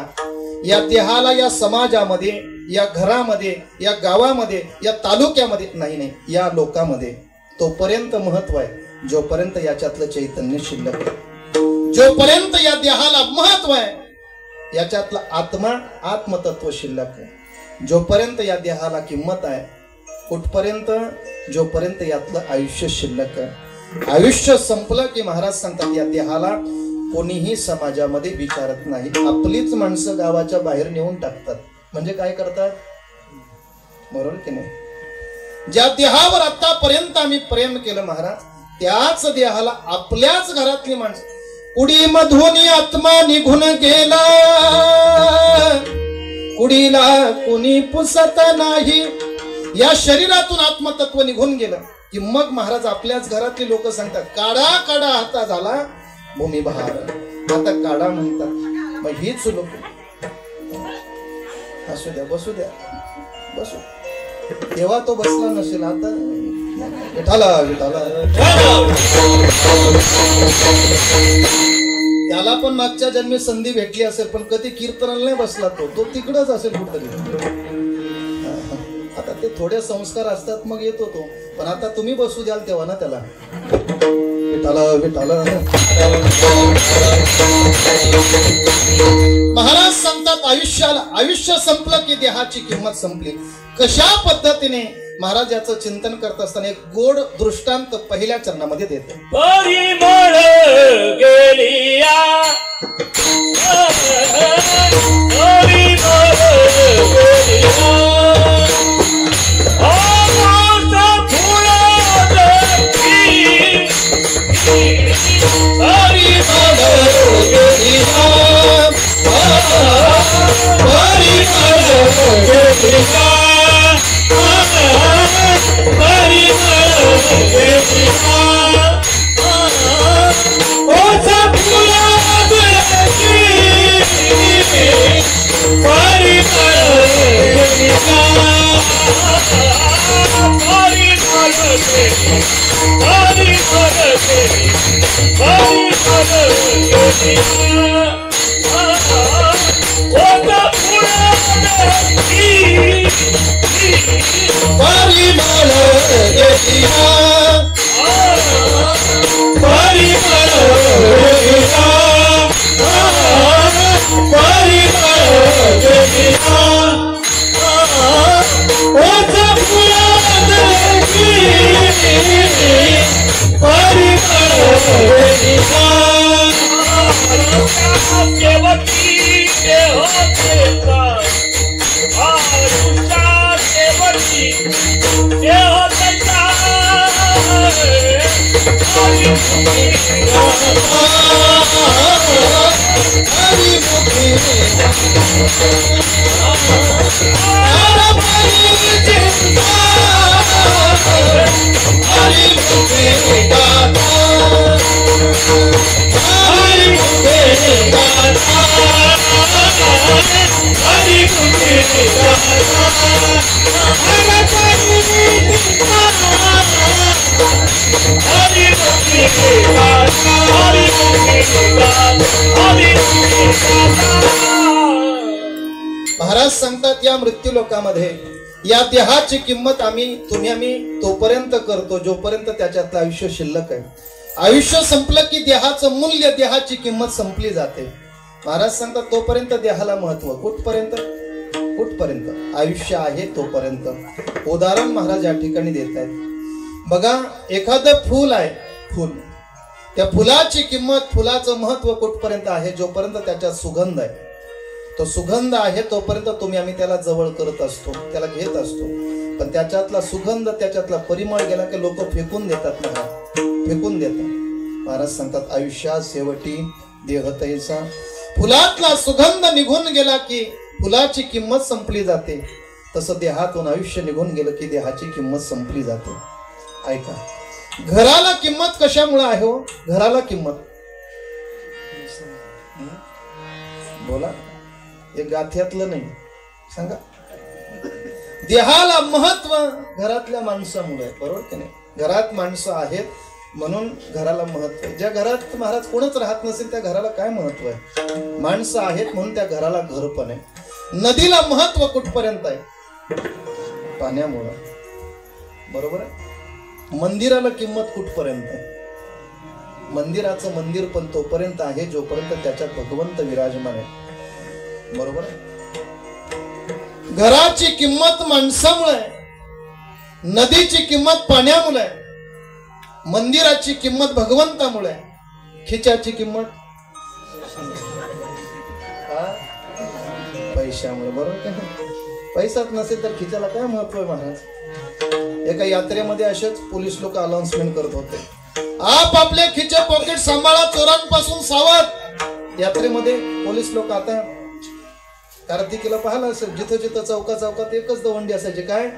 या देहाला, या समाजामध्ये, या घरामध्ये, या गावामध्ये, या तालुक्यामध्ये नाही, या लोकांमध्ये तोपर्यंत महत्व आहे जोपर्यंत याच्यातलं चैतन्य शिल्लक आहे. जोपर्यंत या देहाला महत्व आहे, याच्यातला आत्मतत्व शिल्लक आहे. जोपर्यंत या देहाला किंमत आहे, कुठपर्यंत? जोपर्यंत यातलं आयुष्य शिल्लक आहे. आयुष्य संपलं की महाराज सांगतात या देहाला कोणीही समाजामध्ये विचारत नाही. आपलीच माणसं गावाच्या बाहेर नेऊन टाकतात. म्हणजे काय करतात? बरोबर की नाही? ज्या देहावर आतापर्यंत आम्ही प्रेम केलं महाराज, त्याच देहाला आपल्याच घरातली माणसं, कुडीमधून आत्मा निघून गेला, कुडीला कुणी पुसत नाही. या शरीरातून आत्मतत्व निघून गेलं की मग महाराज आपल्याच घरातले लोक सांगतात, काढा काढा हाता झाला भूमी बहार. आता काढा म्हणतात. मग हीच लोक असू द्या, बसू द्या, बसू. तेव्हा तो बसला नसेल, आता विठाला विठाला. त्याला पण मागच्या जन्मी संधी भेटली असेल, पण कधी कीर्तनाला नाही बसला. तो तिकडच असेल कुठतरी. आता ते थोडे संस्कार असतात मग येतो तो, पण आता तुम्ही बसू द्याल तेव्हा ना त्याला. विठाला विठाला. महाराज सांगतात आयुष्य संपलं की देहाची किंमत संपली. कशा पद्धतीने महाराज याचं चिंतन करत असताना एक गोड दृष्टांत पहिल्या चरणामध्ये देते. परिमळ गेलिया, परिमळ गेलिया, देवतेचा आयुष्या शेवटी देवतेचा महाराज सांगतात या मृत्यू लोकामध्ये या देहाची किंमत आम्ही तोपर्यंत करतो जोपर्यंत त्याच्यातलं आयुष्य शिल्लक आहे. आयुष्य संपलं की देहाचं मूल्य, देहाची किंमत संपली जाते. महाराज सांगतात तोपर्यंत देहाला महत्व. कुठपर्यंत आयुष्य आहे तोपर्यंत. उदाहरण महाराज या ठिकाणी देत आहेत. बघा, एखादं फूल आहे, फूल, त्या फुलाची किंमत, फुलाचं महत्व कुठपर्यंत आहे जोपर्यंत त्याच्यात सुगंध आहे. तो सुगंध आहे तोपर्यंत आम्ही त्याला जवळ करत असतो, त्याला घेत असतो. पण त्याच्यातला सुगंध, त्याच्यातला परिमळ गेला की लोक फेकून देतात. फेकून देतात. महाराज सांगतात आयुष्यात शेवटी देह तैसा. फुलातला सुगंध निघून गेला की फुलाची किंमत संपली जाते. तसं देहातून आयुष्य निघून गेलं की देहाची किंमत संपली जाते. ऐका, घराला किंमत कशामुळे आहे हो? घराला किंमत बोला, हे गाथ्यातलं नाही, सांगा. देहाला महत्व घरातल्या माणसामुळे, बरोबर की नाही? घरात माणसं आहेत म्हणून घराला महत्व आहे. ज्या घरात महाराज कोणच राहत नसेल त्या घराला काय महत्व आहे? माणसं आहेत म्हणून त्या घराला घर पण आहे. नदीला महत्व कुठपर्यंत आहे? पाण्यामुळं, बरोबर आहे. मंदिराला किंमत कुठपर्यंत आहे? मंदिराचं मंदिर पण तोपर्यंत आहे जोपर्यंत त्याच्यात भगवंत विराजमान आहे, बरोबर आहे. घराची किंमत माणसामुळे, नदीची किंमत पाण्यामुळे, मंदिराची किंमत भगवंतामुळे, खिच्याची किंमत पैशामुळे, बरोबर का? पैसाच नसेल तर खिच्याला काय महत्व आहे महाराज? एका यात्रेमध्ये असेच पोलीस लोक अनाउन्समेंट करत होते, आपापले खिचे पॉकेट सांभाळा, चोरांपासून सावध. यात्रेमध्ये पोलीस लोक, आता कार्तिकीला पाहिलं असेल, जिथं जिथं चौकात एकच दवंडी असायची, काय?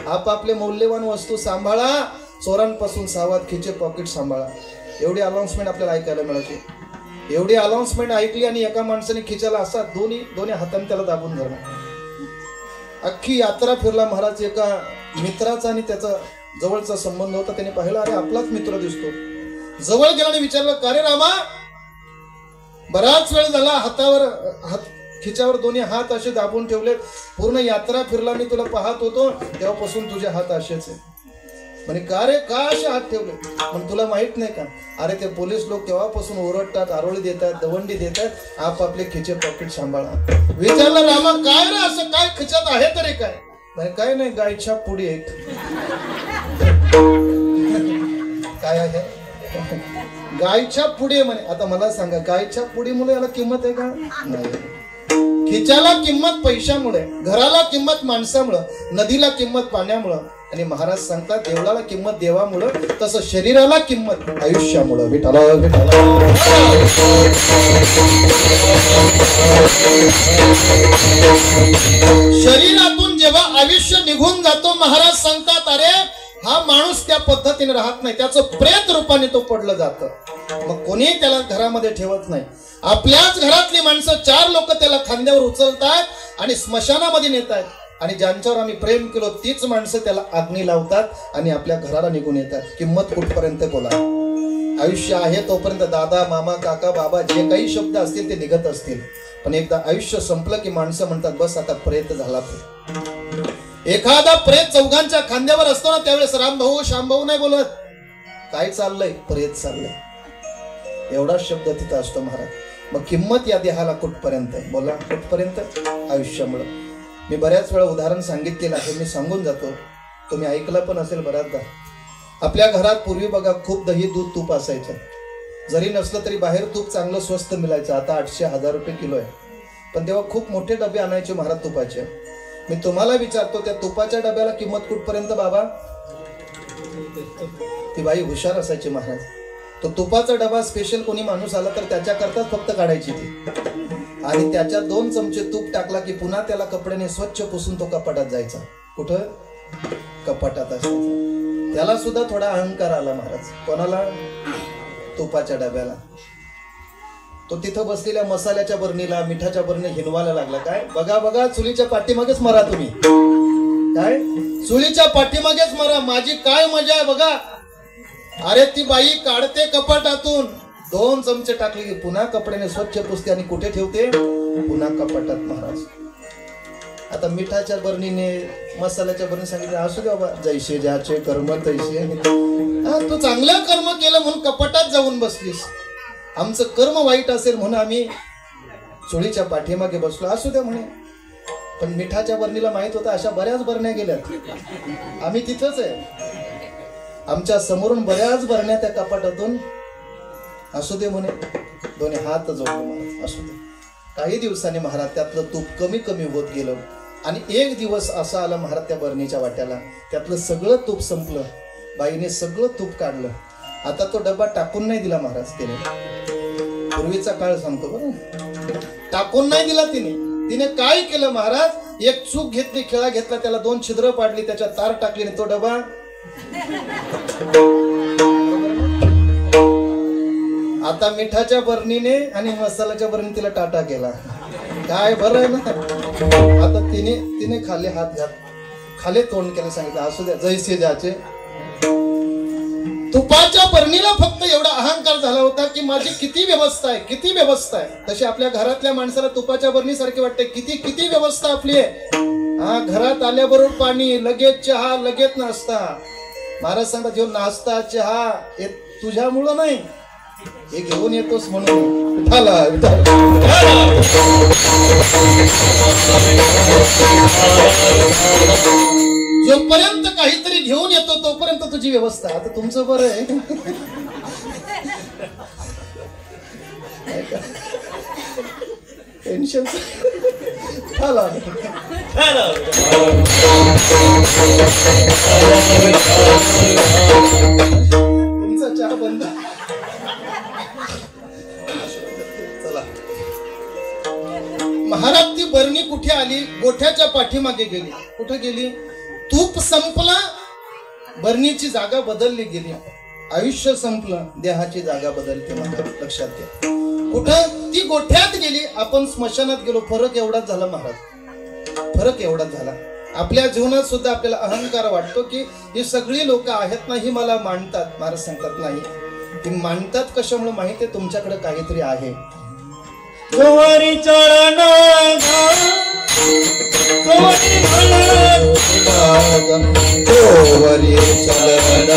आपापले मौल्यवान वस्तू सांभाळा, चोरांपासून सावध, खिचे पॉकेट सांभाळा. एवढी अनाउन्समेंट आपल्याला ऐकायला मिळाली. एवढी अनाउन्समेंट ऐकली आणि एका माणसाने खिच्याला असा दोन्ही हाताने त्याला दाबून धरला. अख्खी यात्रा फिरला महाराज. एका मित्राचा आणि त्याचा जवळचा संबंध होता. त्याने पाहिलं, अरे आपलाच मित्र दिसतो. जवळ गेला आणि विचारलं, का रे रामा, बराच वेळ झाला खिच्यावर दोन्ही हात असे दाबून ठेवले, पूर्ण यात्रा फिरला मी तुला पाहत होतो तेव्हापासून तुझे हात असेच आहे. म्हणे का रे, का असे हात ठेवले? पण तुला माहित नाही का? अरे ते पोलीस लोक तेव्हापासून ओरडतात, आरोळी देतात, दवंडी देतात, आपापले खिचे पॉकेट सांभाळा. विचारलं, रामा काय रे, असं काय खिच्यात आहे तरी काय? म्हणे काय नाही, गायच्या पुढे एक. काय आहे? गायच्या पुढे. म्हणे आता मला सांगा, गायच्या पुढे मुळे याला किंमत आहे का? नाही. खिच्याला किंमत पैशामुळे, घराला किंमत माणसामुळं, नदीला किंमत पाण्यामुळं, आणि महाराज सांगतात देवळाला किंमत देवामुळं, तसं शरीराला किंमत आयुष्यामुळं. विठाला विठाला. शरीरातून जेव्हा आयुष्य निघून जातो, महाराज सांगतात अरे हा माणूस त्या पद्धतीने राहत नाही, त्याचं प्रेत रूपाने तो पडलं जातं. मग कोणी त्याला घरामध्ये ठेवत नाही. आपल्याच घरातली माणसं 4 लोक त्याला खांद्यावर उचलतात आणि स्मशानामध्ये नेतात, आणि ज्यांच्यावर आम्ही प्रेम केलो तीच माणसं त्याला अग्नी लावतात आणि आपल्या घराला निघून येतात. किंमत कुठपर्यंत बोला? आयुष्य आहे तोपर्यंत दादा, मामा, काका, बाबा जे काही शब्द असतील ते निघत असतील, पण एकदा आयुष्य संपलं की माणसं म्हणतात बस आता प्रेत झाला. एखादा प्रेत चौघांच्या खांद्यावर असतो ना, त्यावेळेस रामभाऊ श्यामभाऊ नाही बोलत, काय चाललंय? प्रेत चाललंय, एवढा शब्द तिथं असतो महाराज. मग किंमत या देहाला कुठपर्यंत आहे? बोला कुठपर्यंत? आयुष्यामुळे. मी बऱ्याच वेळा उदाहरण सांगितलेलं आहे, मी सांगून जातो, तुम्ही ऐकलं पण असेल बऱ्याचदा. आपल्या घरात पूर्वी बघा खूप दही, दूध, तूप असायचं. जरी नसलं तरी बाहेर तूप चांगलं स्वस्त मिळायचं. आता 800-1000 रुपये किलो आहे. पण तेव्हा खूप मोठे डबे आणायचे महाराज तुपाचे. मी तुम्हाला विचारतो, त्या तुपाच्या डब्याला किंमत कुठपर्यंत बाबा? ती बाई हुशार असायची महाराज. तो तुपाचा डबा स्पेशल कोणी माणूस आला तर त्याच्याकरताच फक्त काढायची ती, आणि त्याच्यात 2 चमचे तूप टाकला की पुन्हा त्याला कपड्याने स्वच्छ पुसून तो कपाटात जायचा. कुठं? कपाटात असायचा. त्याला सुद्धा थोडा अहंकार आला महाराज. कोणाला? तुपाच्या डब्याला. तो तिथं बसलेल्या मसाल्याच्या बरणीला, मिठाच्या बरणीला हिनवायला लागला. काय? बघा बघा, चुलीच्या पाठीमागेच मरा तुम्ही. काय? चुलीच्या पाठीमागेच मरा, माझी काय मजा आहे बघा. अरे ती बाई काढते कपाटातून, 2 चमचे टाकले की पुन्हा कपड्याने स्वच्छ पुसते आणि कुठे ठेवते? पुन्हा कपाटात महाराज. आता मिठाच्या बरणीने, मसाल्याच्या बरणीने सांगितलं, असू दे बाबा, जैसे ज्याचे कर्म तैसे. तू चांगलं कर्म केलं म्हणून कपाटात जाऊन बसलीस, आमचं कर्म वाईट असेल म्हणून आम्ही चुलीच्या पाठीमागे बसलो. असू द्या म्हणे. पण मिठाच्या बरणीला माहित होतं अशा बऱ्याच बरण्या गेल्यात, आम्ही तिथंच आहे. आमच्या समोरून बऱ्याच बरण्या त्या कपाटातून. असू दे म्हणे, दोन्ही हात जोडले महाराज. असू दे. काही दिवसांनी महाराज त्यातलं तूप कमी कमी होत गेलं, आणि एक दिवस असा आला महाराज त्या बरणीच्या वाट्याला, त्यातलं सगळं तूप संपलं. बाईने सगळं तूप काढलं. आता तो डबा टाकून नाही दिला महाराज तिने. पूर्वीचा काळ सांगतो बरं, टाकून नाही दिला तिने काय केलं महाराज? एक चूक घेतली, खेळा घेतला, त्याला 2 छिद्र पाडली, त्याच्यात तार टाकली, तो डबा आता मिठाच्या बरणीने आणि मसाल्याच्या बरणीने तिला टाटा केला. काय बरं आहे ना. आता तिने खाली हात घात, खाली तोंड केलं, सांगितलं असू द्या, जैसे ज्याचे. तुपाच्या बरणीला फक्त एवढा अहंकार झाला होता की माझी किती व्यवस्था आहे, किती व्यवस्था आहे. तशी आपल्या घरातल्या माणसाला तुपाच्या बरणीसारखी वाटते, किती किती व्यवस्था आपली आहे. घरात आल्याबरोबर पाणी, लगेच चहा, लगेच नाश्ता. महाराज सांगतात, जो नाश्ता चहा हे तुझ्यामुळं नाही, हे घेऊन येतोस म्हणून. जोपर्यंत काहीतरी घेऊन येतो तोपर्यंत तुझी व्यवस्था. आता तुमचं बरं आहे. टेन्शन तुमचा चहा बंद. चला महाराज, ती बरणी कुठे आली? गोठ्याच्या पाठीमागे गेली. कुठे गेली? तूप संपला, बरणीची जागा बदलली गेली. आयुष्य संपलं, देहाची जागा बदलते महाराज, लक्षात घ्या. कुठं? ती गोठ्यात गेली, आपण स्मशानात गेलो. फरक एवढाच झाला महाराज, फरक एवढाच झाला. आपल्या जीवनात सुद्धा आपल्याला अहंकार वाटतो की ही सगळी लोक आहेत ना, ही मला मानतात. महाराज सांगतात नाही, ती मानतात कशामुळे माहिती आहे? तुमच्याकडे काहीतरी आहे. गोवारी चरण गोवारी म्हणत गोवारी चरण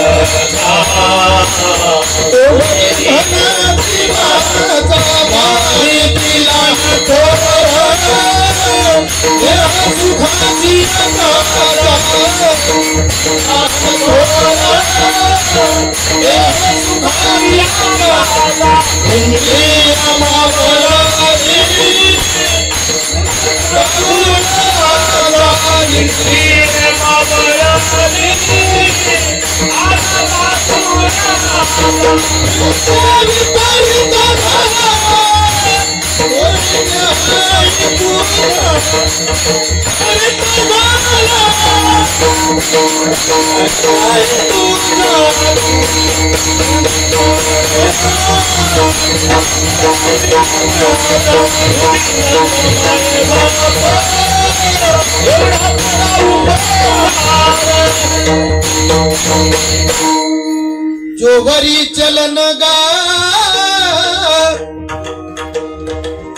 जोवरी चलन गा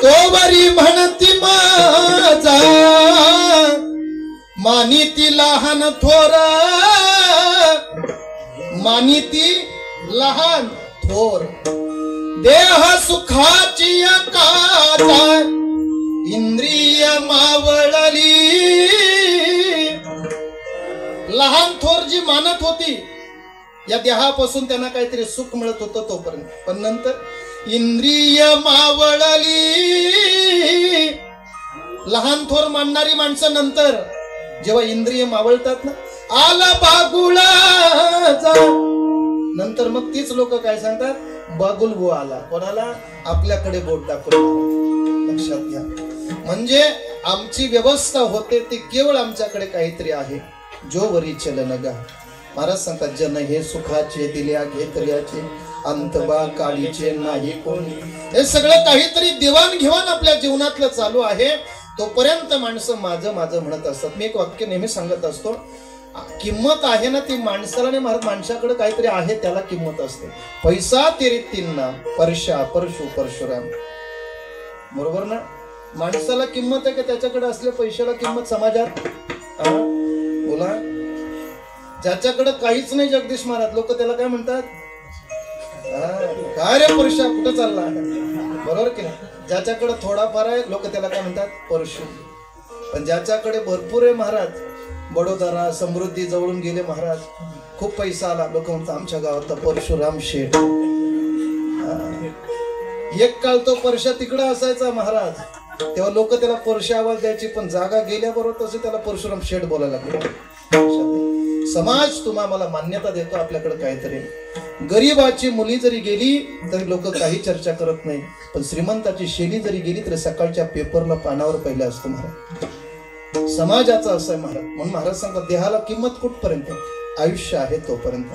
तोवरी म्हणती माझा, मानिती लहान थोर, मानिती लहान थोर. देह सुखाची काचा इंद्रिय मावळली. लहान थोर जी मानत होती, या देहापासून त्यांना काहीतरी सुख मिळत होतं तोपर्यंत, पण नंतर इंद्रिय मावळली लहान थोर मानणारी माणसं नंतर जेव्हा इंद्रिय मावळतात ना, आला बागुळाचा, नंतर मग तीच लोक काय सांगतात, बागुल गो आला. कोणाला? आपल्याकडे बोट दाखवून. लक्षात घ्या, म्हणजे आमची व्यवस्था होते ती केवळ आमच्याकडे काहीतरी आहे. जो वरी चलन गा. महाराज सांगतात, जन हे सुखाचे दिल्या घेतल्याचे, अंतबा काळीचे नाही कोणी. हे सगळं काहीतरी देवाणघेवाण आपल्या जीवनातलं चालू आहे. तोपर्यंत माणसं माझं माझं म्हणत असतात. मी एक वाक्य नेहमी सांगत असतो, किंमत आहे ना ती माणसाला नाही, माणसाकडे काहीतरी आहे त्याला किंमत असते. पैसा तेरी तीन, परशा परशु परशुराम. बरोबर ना? माणसाला किंमत आहे का त्याच्याकडे असल्या पैशाला किंमत समाजात? बोला. ज्याच्याकडे काहीच नाही, जगदीश महाराज, लोक त्याला काय म्हणतात? काय रे परशा, कुठं चालला? बरोबर की नाही? ज्याच्याकडे थोडाफार आहे लोक त्याला काय म्हणतात? परशु. पण ज्याच्याकडे भरपूर आहे महाराज, बडोदरा समृद्धी जवळून गेले महाराज, खूप पैसा आला, लोक म्हणतात आमच्या गावात परशुराम शेठ. एक काळ तो परशा तिकडे असायचा महाराज, तेव्हा लोक त्याला परशा आवाज द्यायची, पण जागा गेल्याबरोबर तसे त्याला परशुराम शेठ बोलायला लागले. समाज तुम्हाला मान्यता देतो आपल्याकडे काहीतरी. गरीबाची मुली जरी गेली तरी लोक काही चर्चा करत नाही, पण श्रीमंताची शेली जरी गेली तरी सकाळच्या पेपरला पानावर पहिले असतो महाराज. समाजाचं असं आहे महाराज. म्हणून महाराज सांगतात, देहाला किंमत कुठपर्यंत? आयुष्य आहे तोपर्यंत.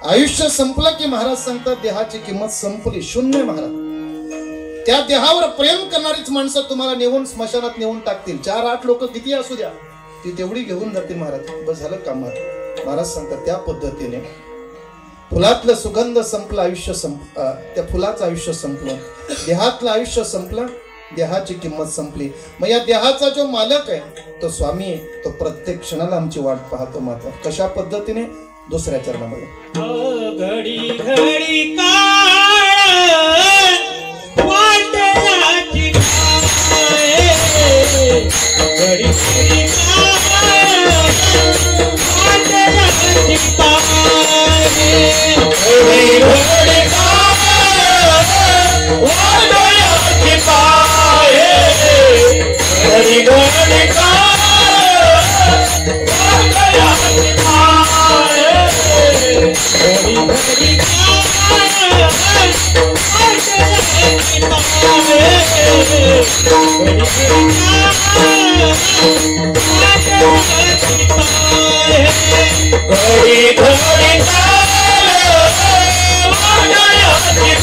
आयुष्य संपलं की महाराज सांगतात देहाची किंमत संपली, शून्य महाराज. त्या देहावर प्रेम करणारीच माणसं तुम्हाला नेऊन स्मशानात नेऊन टाकतील. 4-8 लोक किती असू द्या, ती तेवढी घेऊन जातील महाराज. बस झालं काम. महाराज सांगतात त्या पद्धतीने फुलातलं सुगंध संपलं, आयुष्य त्या फुलाचं आयुष्य संपलं, देहातलं आयुष्य संपलं, देहाची किंमत संपली. मग या देहाचा जो मालक आहे तो स्वामी आहे, तो प्रत्येक क्षणाला आमची वाट पाहतो. मात्र कशा पद्धतीने? दुसऱ्या चरणामध्ये, घडी घडी काळ वाटयाची पाय, घडी घडी काळ वाटयाची पाय, घडी घडी काळ वाटयाची पाय, घडी घडी काळ वाटयाची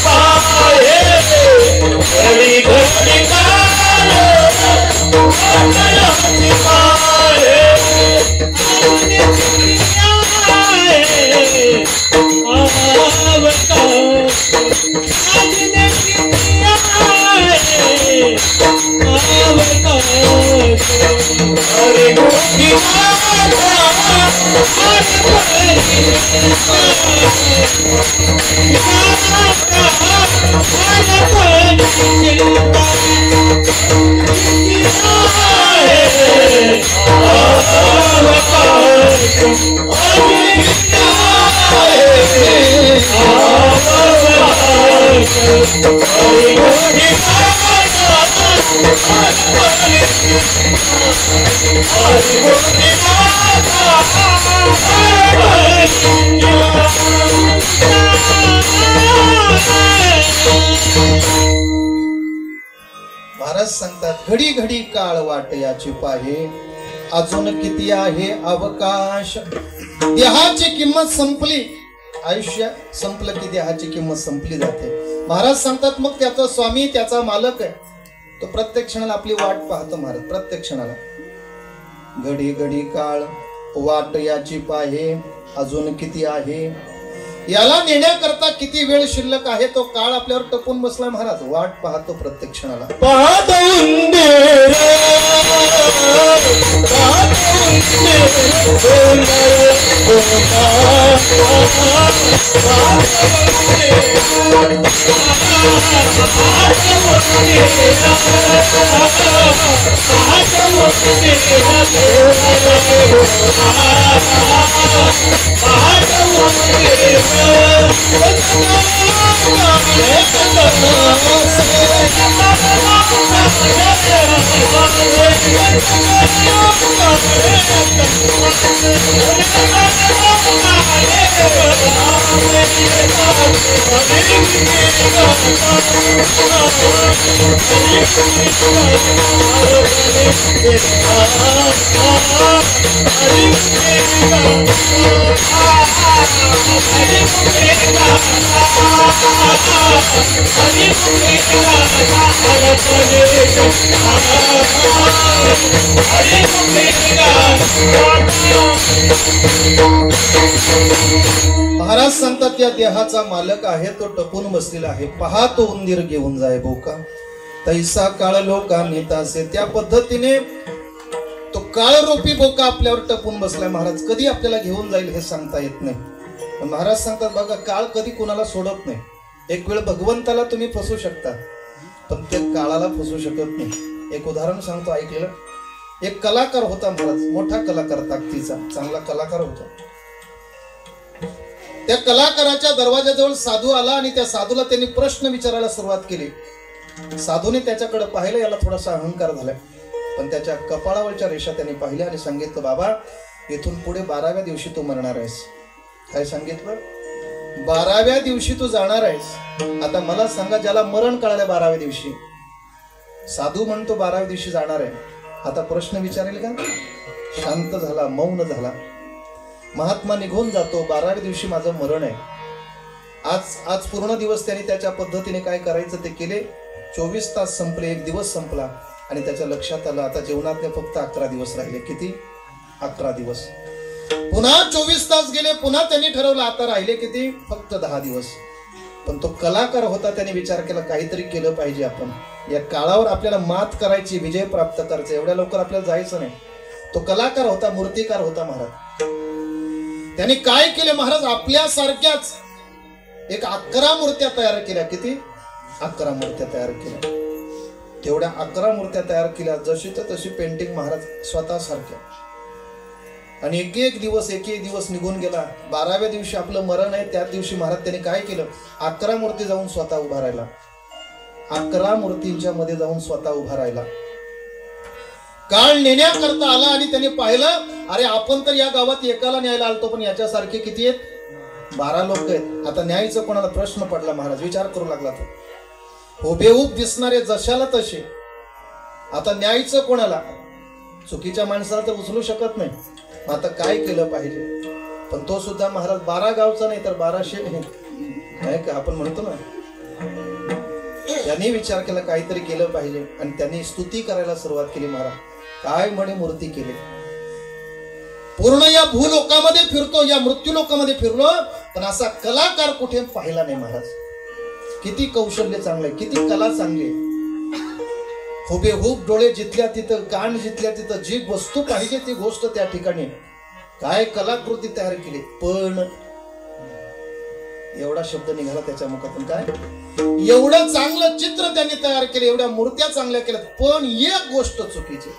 पाय, घडी घडी महाराज सांगतात घडी घडी काळ वाट याची पाहे, अजून किती आहे अवकाश. देहाची किंमत संपली, आयुष्य संपलं की देहाची किंमत संपली जाते. महाराज सांगतात मग त्याचा स्वामी, त्याचा मालक आहे, तो प्रत्येक क्षणाला आपली वाट पाहतो महाराज. प्रत्येक क्षणाला घडी घडी काळ वाट याची पाहे, अजून किती आहे, याला नेण्याकरता किती वेळ शिल्लक आहे. तो काळ आपल्यावर टपून बसला महाराज, वाट पाहतो प्रत्येक क्षणाला. Oh, महाराज सांगतात या देहाचा मालक आहे तो टपून बसलेला आहे, पहा तो उंदीर घेऊन जाय बोका, तैसा काळ लोका नेतासे. त्या पद्धतीने तो काळरूपी बोका आपल्यावर टपून बसलाय. महाराज कधी आपल्याला घेऊन जाईल हे सांगता येत नाही. पण महाराज सांगतात बघा, काळ कधी कुणाला सोडत नाही. एक वेळ भगवंताला तुम्ही फसू शकता, पण ते काळाला फसू शकत नाही. एक उदाहरण सांगतो, ऐकलेलं. एक कलाकार होता महाराज, मोठा कलाकार, ताकदीचा चांगला कलाकार होता. त्या कलाकाराच्या दरवाजाजवळ साधू आला आणि त्या साधूला त्यांनी प्रश्न विचारायला सुरुवात केली. साधूने त्याच्याकडे पाहिलं, याला थोडासा अहंकार झालाय, पण त्याच्या कपाळावरच्या रेषा त्यांनी पाहिल्या आणि सांगितलं, बाबा इथून पुढे 12व्या दिवशी तू मरणार आहेस. काय सांगितलं? 12व्या दिवशी तू जाणार आहेस. आता मला सांगा, ज्याला मरण कळालं 12व्या दिवशी, साधू म्हणतो 12व्या दिवशी जाणार आहे, आता प्रश्न विचारेल का? शांत झाला, मौन झाला. महात्मा निघून जातो, 12व्या दिवशी माझं मरण आहे. आज पूर्ण दिवस त्यांनी त्याच्या पद्धतीने काय करायचं ते केले. 24 तास संपले, एक दिवस संपला आणि त्याच्या लक्षात आलं आता जीवनातले फक्त 11 दिवस राहिले. किती? 11 दिवस. पुन्हा 24 तास गेले, पुन्हा त्यांनी ठरवलं आता राहिले किती? फक्त 10 दिवस. पण तो कलाकार होता, त्याने विचार केला काहीतरी केलं पाहिजे, आपण या काळावर आपल्याला मात करायची, विजय प्राप्त करायचा, एवढ्या लवकर आपल्याला जायचं नाही. तो कलाकार होता, मूर्तिकार होता महाराज. त्यांनी काय केले महाराज? आपल्यासारख्याच एक 11 मूर्त्या तयार केल्या. किती? 11 मूर्त्या तयार केल्या. तेवढ्या 11 मूर्त्या तयार केल्या, जशी तर तशी पेंटिंग महाराज स्वतः सारख्या. आणि एक एक दिवस निघून गेला. 12व्या दिवशी आपलं मरण आहे, त्याच दिवशी महाराज त्यांनी काय केलं? 11 मूर्ती जाऊन स्वतः उभा राहिला. 11 मूर्तींच्या मध्ये जाऊन स्वतः उभा राहिला. काळ नेण्याकरता आला आणि त्याने पाहिलं, अरे आपण तर या गावात एकाला न्यायला आलतो, पण याच्यासारखे किती आहेत? 12 लोक आहेत. आता न्यायचं कोणाला? प्रश्न पडला. महाराज विचार करू लागला. तो हुबेहूब दिसणारे जशाला तसे. आता न्यायचं कोणाला? चुकीच्या माणसाला तर उचलू शकत नाही. आता काय केलं पाहिजे? पण तो सुद्धा महाराज 12 गावचा नाही तर 1200 नाही का आपण म्हणतो ना, त्यांनी विचार केला काहीतरी केलं पाहिजे आणि त्यांनी स्तुती करायला सुरुवात केली. महाराज काय म्हणे मूर्ती केली. पूर्ण या भूलोकामध्ये फिरतो, या मृत्यू लोकामध्ये फिरलो, पण असा कलाकार कुठे पाहिला नाही. महाराज किती कौशल्य चांगले, किती कला चांगली. हुबेहूब डोळे जिथल्या तिथं, कान जिथल्या तिथं, जी वस्तू पाहिजे ती गोष्ट त्या ठिकाणी, काय कलाकृती तयार केली. पण एवढा शब्द निघाला त्याच्या मुखातून, काय एवढं चांगलं चित्र त्यांनी तयार केलं, एवढ्या मूर्त्या चांगल्या केल्या, पण एक गोष्ट चुकीची.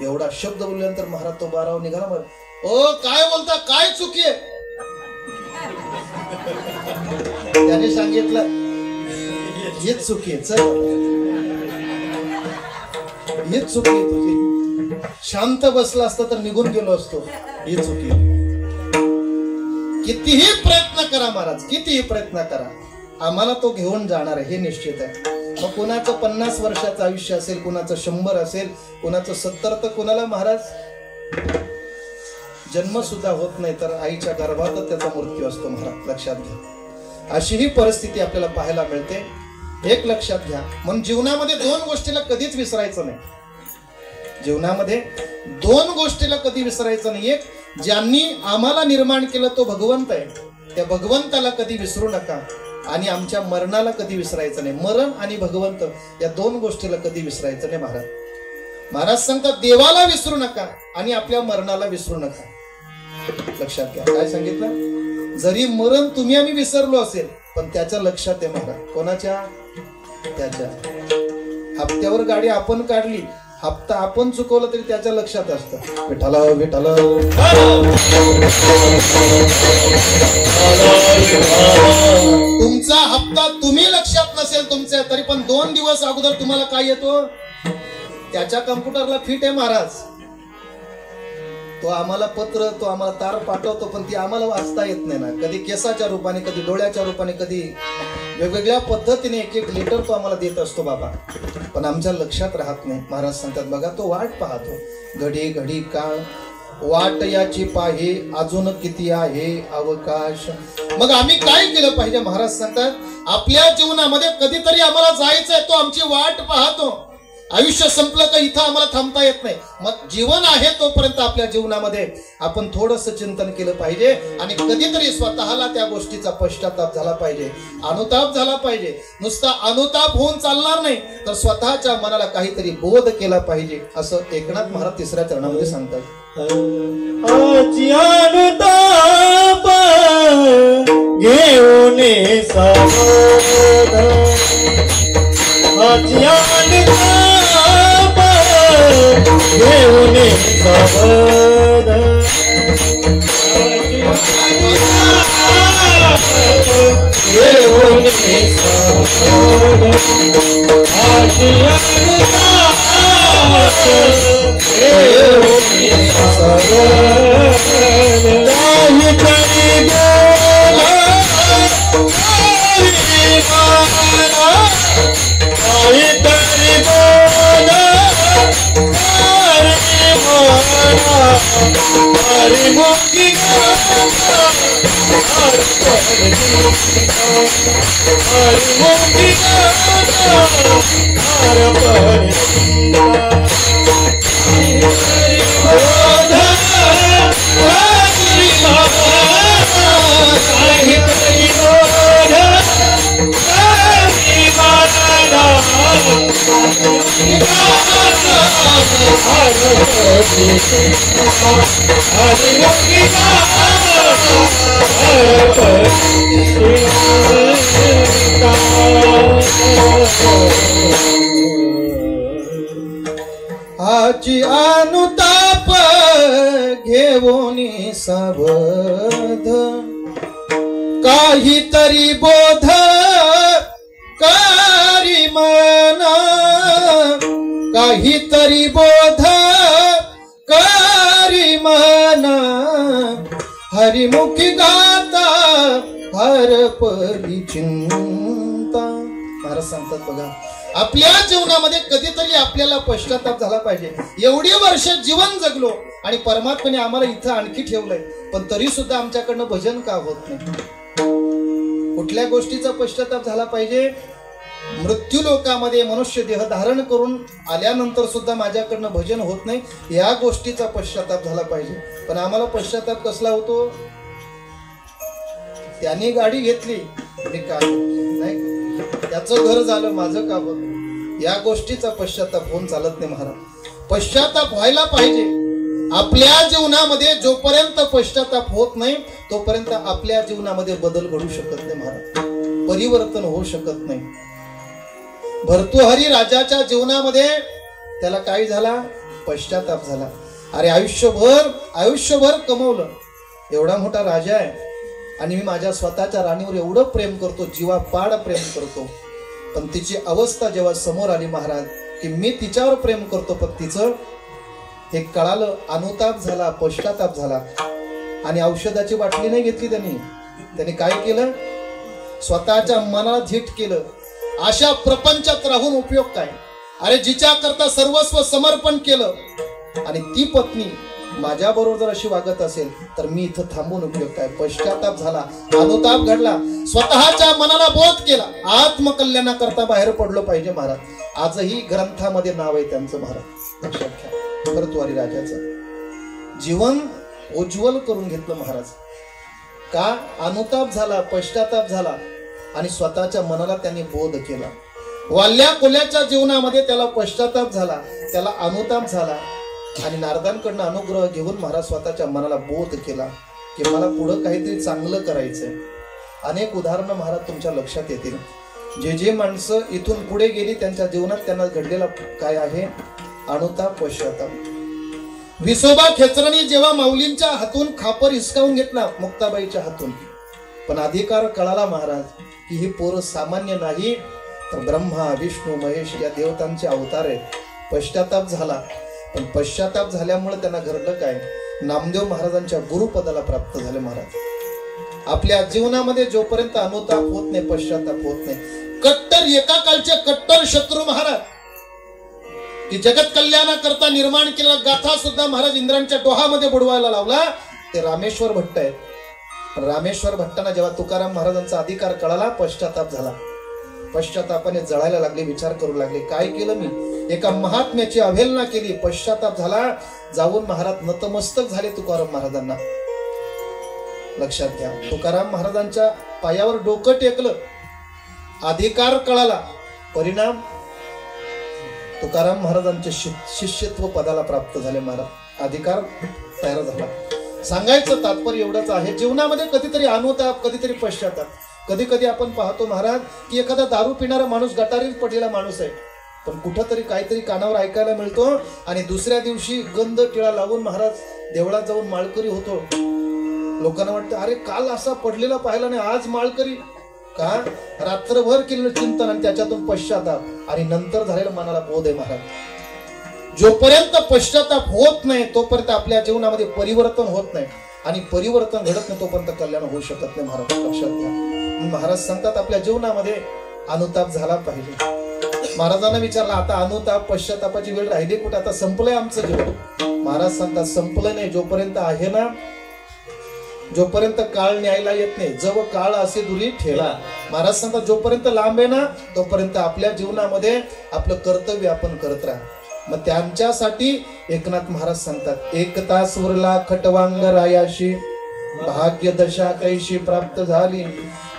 एवढा शब्द बोलल्यानंतर महाराज तो 12 निघाला. ओ काय बोलता, काय चुकी आहे? त्याने सांगितलं हेच चुकी आहे, चल हेच चुकी आहे तुझी. शांत बसला असता तर निघून गेलो असतो. ही चुकी. कितीही प्रयत्न करा महाराज, कितीही प्रयत्न करा, आम्हाला तो घेऊन जाणार आहे हे निश्चित आहे. मग कुणाचं 50 वर्षाचं आयुष्य असेल, कुणाचं 100 असेल, कुणाचं 70, तर कुणाला महाराज जन्म सुद्धा होत नाही, तर आईच्या गर्भातच त्याचा मृत्यू असतो. महाराज लक्षात घ्या, अशी ही परिस्थिती आपल्याला पाहायला मिळते. एक लक्षात घ्या, म्हणून जीवनामध्ये 2 गोष्टीला कधीच विसरायचं नाही. जीवनामध्ये 2 गोष्टीला कधी विसरायचं नाही. एक, ज्यांनी आम्हाला निर्माण केलं तो भगवंत आहे, त्या भगवंताला कधी विसरू नका. आणि आमच्या मरणाला कधी विसरायचं नाही. मरण आणि भगवंत या 2 गोष्टीला कधी विसरायचं नाही. महाराज सांगतात देवाला विसरू नका आणि आपल्या मरणाला विसरू नका. लक्षात घ्या काय सांगितलं. जरी मरण तुम्ही आम्ही विसरलो असेल, पण त्याच्या लक्षात आहे महाराज. कोणाच्या? त्याच्या. हप्त्यावर गाडी आपण काढली, हप्ता आपण चुकवला तरी त्याच्या लक्षात असतं. विठाला विठाला. तुमचा हप्ता तुम्ही लक्षात नसेल तुमच्या, तरी पण 2 दिवस अगोदर तुम्हाला काय येतो? त्याच्या कम्प्युटरला फिट आहे महाराज. तो आम्हाला पत्र, तो आम्हाला तार पाठवतो, पण ती आम्हाला वाचता येत नाही ना. कधी केसाच्या रूपाने, कधी डोळ्याच्या रूपाने, कधी वेगवेगळ्या पद्धतीने एक एक लेटर तो आम्हाला देत असतो बाबा, पण आमच्या लक्षात राहत नाही. महाराज सांगतात बघा, तो वाट पाहतो, घडी घडी काळ वाट याची पाहे, अजून किती आहे अवकाश. मग आम्ही काय केलं पाहिजे? महाराज सांगतात, आपल्या जीवनामध्ये कधीतरी आम्हाला जायचंय, तो आमची वाट पाहतो. आयुष्य संपलं का इथं आम्हाला थांबता येत नाही. मग जीवन आहे तोपर्यंत आपल्या जीवनामध्ये आपण थोडंसं चिंतन केलं पाहिजे आणि कधीतरी स्वतःला त्या गोष्टीचा पश्चाताप झाला पाहिजे, अनुताप झाला पाहिजे. नुसता अनुताप होऊन चालणार नाही, तर स्वतःच्या मनाला काहीतरी बोध केला पाहिजे, असं एकनाथ महाराज तिसऱ्या चरणामध्ये सांगतात. आजी अनुताप घेऊन सावध, आजी अनुताप घेऊन सावध, घेऊन सावध, आजी अनुताप घेऊन सावध. काहीतरी बोला काहीतरी बोला हरी मुक्ती हरी मुक्ती आजी अनुताप घेऊन सावध, काहीतरी बोध करी मना, काहीतरी बोध करी मना, हरिमुखी गाता हरपली चिंता. महाराज सांगतात बघा, आपल्या जीवनामध्ये कधीतरी आपल्याला पश्चाताप झाला पाहिजे. एवढी वर्ष जीवन जगलो आणि परमात्म्याने आम्हाला इथं आणखी ठेवलंय, पण तरी सुद्धा आमच्याकडनं भजन का होत नाही? कुठल्या गोष्टीचा पश्चाताप झाला पाहिजे? मृत्यू लोकामध्ये मनुष्य देह धारण करून आल्यानंतर सुद्धा माझ्याकडनं भजन होत नाही, या गोष्टीचा पश्चाताप झाला पाहिजे. पण आम्हाला पश्चाताप कसला होतो? त्याने गाडी घेतली, मी काय नाही, त्याचं घर झालं, माझं का होत? या गोष्टीचा पश्चाताप होऊन चालत नाही महाराज. पश्चाताप व्हायला पाहिजे. आपल्या जीवनामध्ये जोपर्यंत पश्चाताप होत नाही तोपर्यंत आपल्या जीवनामध्ये बदल घडू शकत नाही महाराज, परिवर्तन होऊ शकत नाही. भर्तृहरी राजाच्या जीवनामध्ये त्याला काय झाला? पश्चाताप झाला. अरे आयुष्यभर कमवलं, एवढा मोठा राजा आहे आणि मी माझ्या स्वतःच्या राणीवर एवढं प्रेम करतो, जीवापाड प्रेम करतो, पण तिची अवस्था जेव्हा समोर आली महाराज की मी तिच्यावर प्रेम करतो पण तिचं हे कळालं, अनुताप झाला, पश्चाताप झाला. आणि औषधाची बाटली नाही घेतली त्यांनी काय केलं? स्वतःच्या मनाला धीट केलं. अशा प्रपंचात राहून उपयोग काय? अरे जिच्या करता सर्वस्व समर्पण केलं आणि ती पत्नी माझ्या बरोबर जर अशी वागत असेल तर मी इथं थांबून उपयोग काय? पश्चाताप झाला, अनुताप घडला, स्वतःच्या मनाला बोध केला, आत्मकल्याणाकरता बाहेर पडलो पाहिजे महाराज. आजही ग्रंथामध्ये नाव आहे त्यांचं महाराज. लक्षात घ्या, भर्तृहरी राजाचं जीवन उज्ज्वल करून घेतलं महाराज. का? अनुताप झाला, पश्चाताप झाला आणि स्वतःच्या मनाला त्यांनी बोध केला. वाल्या कोल्याच्या जीवनामध्ये त्याला पश्चाताप झाला, त्याला अनुताप झाला आणि नारदांकडनं अनुग्रह घेऊन महाराज स्वतःच्या मनाला बोध केला की मला पुढं काहीतरी चांगलं करायचंय. अनेक उदाहरणं महाराज तुमच्या लक्षात येतील. जे माणसं इथून पुढे गेली त्यांच्या जीवनात त्यांना घडलेला काय आहे? अनुताप, पश्चाताप. विसोबा खेचरांनी जेव्हा माऊलींच्या हातून खापर हिसकावून घेतला मुक्ताबाईच्या हातून, पण अधिकार कळाला महाराज की ही पोरं सामान्य नाही तर ब्रह्मा विष्णू महेश या देवतांचे अवतार आहेत. पश्चाताप झाला, पण पश्चाताप झाल्यामुळे त्यांना घडलं काय? नामदेव महाराजांच्या गुरुपदाला प्राप्त झाले महाराज. आपल्या जीवनामध्ये जोपर्यंत अनुताप होत नाही, पश्चाताप होत नाही, कट्टर एका कालचे कट्टर शत्रू महाराज की जगत कल्याणाकरता निर्माण केलेला गाथा सुद्धा महाराज इंद्रांच्या डोहामध्ये बुडवायला लावला, ते रामेश्वर भट्ट आहेत. रामेश्वर भट्टांना जेव्हा तुकाराम महाराजांचा अधिकार कळाला, पश्चाताप झाला. पश्चातापाने जळायला लागले, विचार करू लागले, काय केलं मी, एका महात्म्याची अवहेलना केली. पश्चाताप झाला, जाऊन महाराज नतमस्तक झाले तुकाराम महाराजांना. लक्षात घ्या, तुकाराम महाराजांच्या पायावर डोकं टेकलं, अधिकार कळाला, परिणाम तुकाराम महाराजांचे शिष्यत्व पदाला प्राप्त झाले महाराज, अधिकार तयार झाला. सांगायचं तात्पर्य एवढंच आहे, जीवनामध्ये कधीतरी अनुताप, कधीतरी पश्चाताप. कधी कधी आपण पाहतो महाराज की एखादा दारू पिणारा माणूस, गटारीत पडलेला माणूस आहे, पण कुठंतरी काहीतरी कानावर ऐकायला मिळतो आणि दुसऱ्या दिवशी गंध टिळा लावून महाराज देवळात जाऊन माळकरी होतो. लोकांना वाटतं, अरे काल असा पडलेला पाहिला नाही, आज माळकरी का? रात्रभर केलेलं चिंतन आणि त्याच्यातून पश्चाताप आणि नंतर झालेलं मनाला बोध आहे महाराज. जोपर्यंत पश्चाताप होत नाही तोपर्यंत आपल्या जीवनामध्ये परिवर्तन होत नाही, आणि परिवर्तन घडत नाही तोपर्यंत कल्याण होऊ शकत नाही महाराज. लक्षात घ्या, महाराज सांगतात आपल्या जीवनामध्ये अनुताप झाला पाहिजे. महाराजांना विचारला, आता अनुताप पश्चातापाची वेळ राहिली कुठे, आता संपलंय आमचं जीवन. महाराज सांगतात, संपलं नाही, जोपर्यंत आहे ना, जोपर्यंत काळ न्यायला येत नाही, जव काळ असे दुरी ठेला. महाराज सांगतात, जोपर्यंत लांब आहे ना तोपर्यंत आपल्या जीवनामध्ये आपलं कर्तव्य आपण करत राहा. मग त्यांच्यासाठी एकनाथ महाराज सांगतात, एकता सुरला खटवांग रायाशी भाग्य दशा कैशी प्राप्त झाली.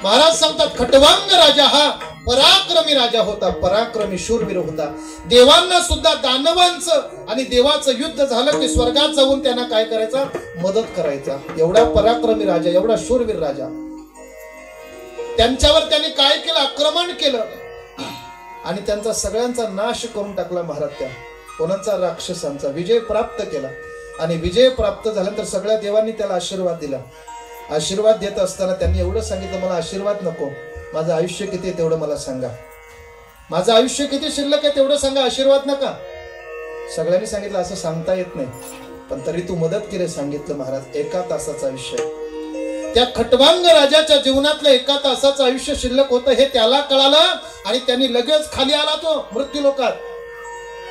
महाराज सांगतात, खटवांग राजा हा पराक्रमी राजा होता, पराक्रमी शूरवीर होता. देवांना सुद्धा दानवांचं आणि देवाचं युद्ध झालं की स्वर्गात जाऊन त्यांना काय करायचा, मदत करायचा. एवढा पराक्रमी राजा, एवढा शूरवीर राजा. त्यांच्यावर त्यांनी काय केलं, आक्रमण केलं आणि त्यांचा सगळ्यांचा नाश करून टाकला महाराज. त्या कोणाचा, राक्षसांचा विजय प्राप्त केला. आणि विजय प्राप्त झाल्यानंतर सगळ्या देवांनी त्याला आशीर्वाद दिला. आशीर्वाद देत असताना त्यांनी एवढं सांगितलं, मला आशीर्वाद नको, माझं आयुष्य किती आहे तेवढं मला सांगा, माझं आयुष्य किती शिल्लक आहे तेवढं सांगा, आशीर्वाद नका. सगळ्यांनी सांगितलं, असं सांगता येत नाही, पण तरी तू मदत केली. सांगितलं महाराज, 1 तासाचं आयुष्य. त्या खटवांग राजाच्या जीवनातलं 1 तासाचं आयुष्य शिल्लक होतं हे त्याला कळालं आणि त्यांनी लगेच खाली आला तो मृत्यू लोकात,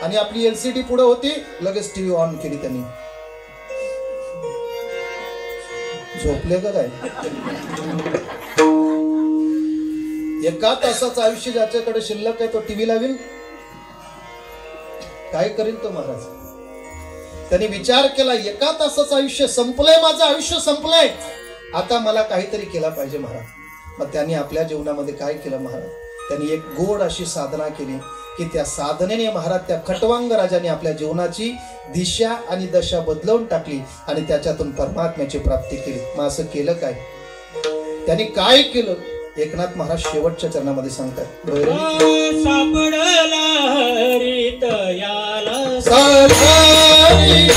आणि आपली LCD पुढे होती, लगेच टीव्ही ऑन केली त्यांनी. झोपले का काय? 1 तासाचं आयुष्य ज्याच्याकडे शिल्लक आहे तो टीव्ही लावेल, काय करेल तो महाराज? त्यांनी विचार केला, 1 तासाचं आयुष्य संपलंय, माझं आयुष्य संपलंय, आता मला काहीतरी केला पाहिजे महाराज. मग त्यांनी आपल्या जीवनामध्ये काय केलं महाराज, त्यांनी एक गोड अशी साधना केली की त्या साधनेने महाराज त्या खटवांग राजाने आपल्या जीवनाची दिशा आणि दशा बदलवून टाकली आणि त्याच्यातून परमात्म्याची प्राप्ती केली. मग असं केलं काय, त्यांनी काय केलं, एकनाथ महाराज शेवटच्या चरणामध्ये सांगतात, सापडला हरित याला हरि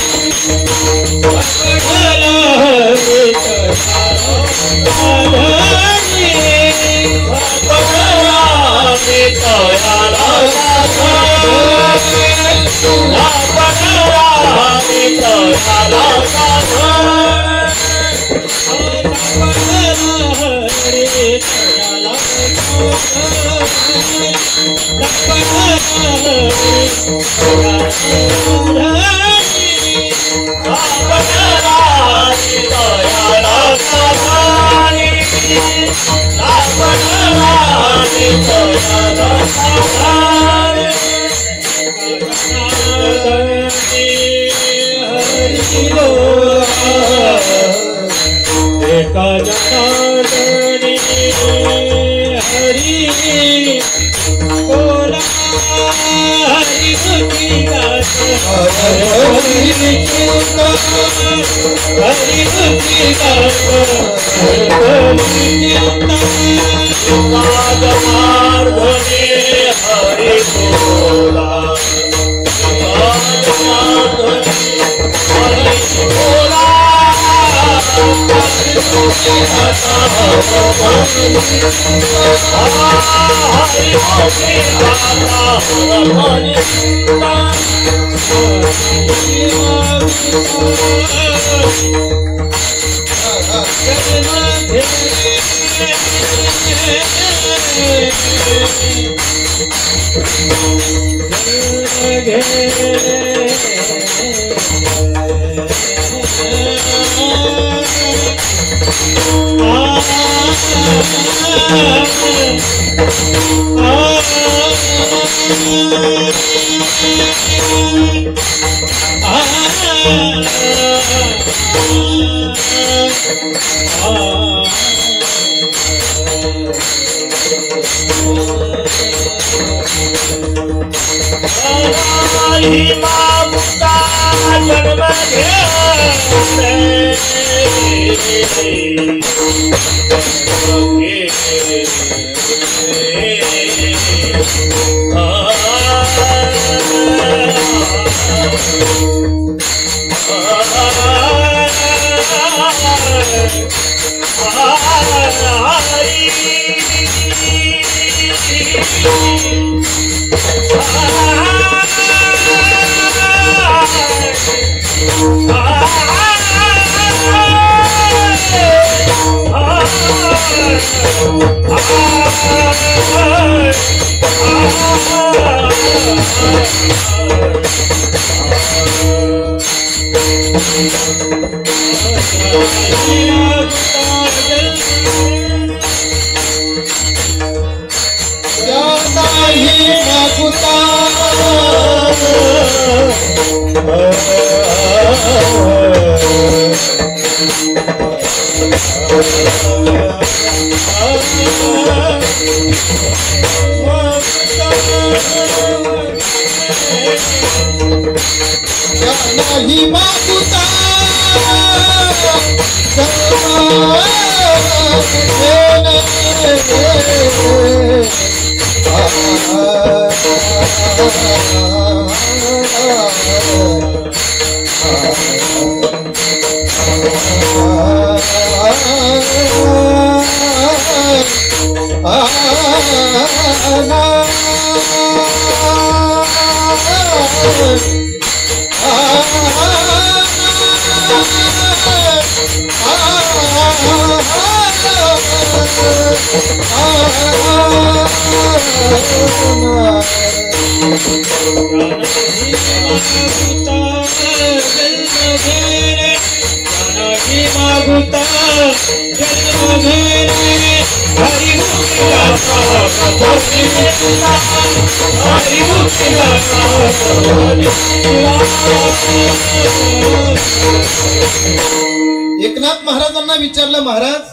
एकनाथ महाराजांना विचारलं, महाराज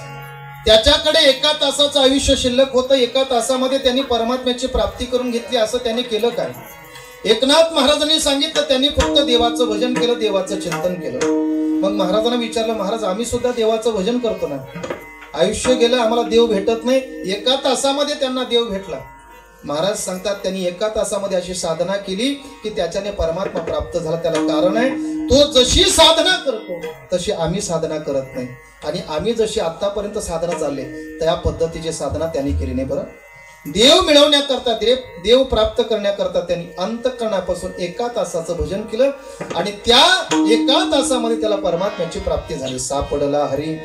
त्याच्याकडे एका तासाचं आयुष्य शिल्लक होतं, एका तासामध्ये त्यांनी परमात्म्याची प्राप्ती करून घेतली, असं त्यांनी केलं काय? एकनाथ महाराजांनी सांगितलं त्यांनी फक्त देवाचं भजन केलं, देवाचं चिंतन केलं. मग महाराजांना विचारलं, महाराज आम्ही सुद्धा देवाचं भजन करतो ना, आयुष्य गेलं आम्हाला देव भेटत नाही, एका तासामध्ये त्यांना देव भेटला. महाराज सांगतात त्यांनी एका तासामध्ये अशी साधना केली की त्याच्याने परमात्मा प्राप्त झाला. त्याला कारण आहे, तो जशी साधना करतो तशी आम्ही साधना करत नाही, आणि आम्ही जशी आतापर्यंत साधना चालले त्या पद्धतीची साधना त्यांनी केली नाही. बरं, देव मिळवण्याकरता, देव प्राप्त करण्याकरता त्यांनी अंतःकरणापासून एका तासाचं भजन केलं, आणि त्या एका तासामध्ये त्याला परमात्म्याची प्राप्ती झाली. सापडला हरी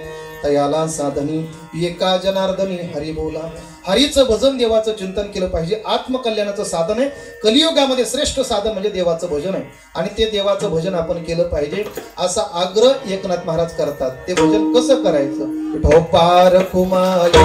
तयाला साधनी एका जनार्दनी हरी बोला. हरीचं भजन, देवाचं चिंतन केलं पाहिजे. आत्मकल्याणाचं साधन आहे. कलियुगामध्ये श्रेष्ठ साधन म्हणजे देवाचं भजन आहे, आणि ते देवाचं भजन आपण केलं पाहिजे असा आग्रह एकनाथ महाराज करतात. ते भजन कसं करायचं? ढोपार कुमारी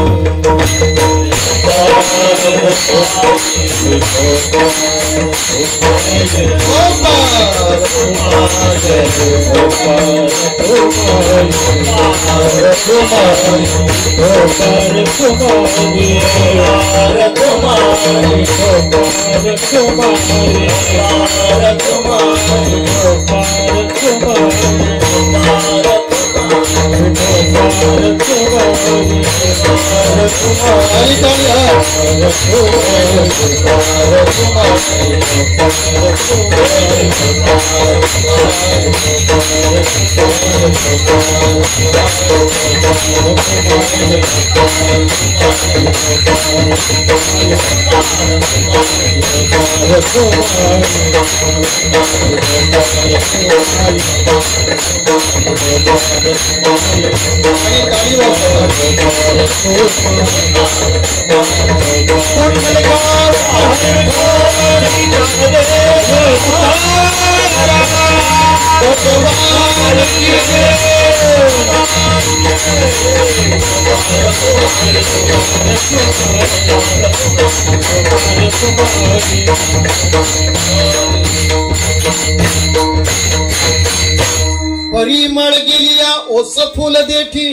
परिमळ गेलिया ओस फुल देठी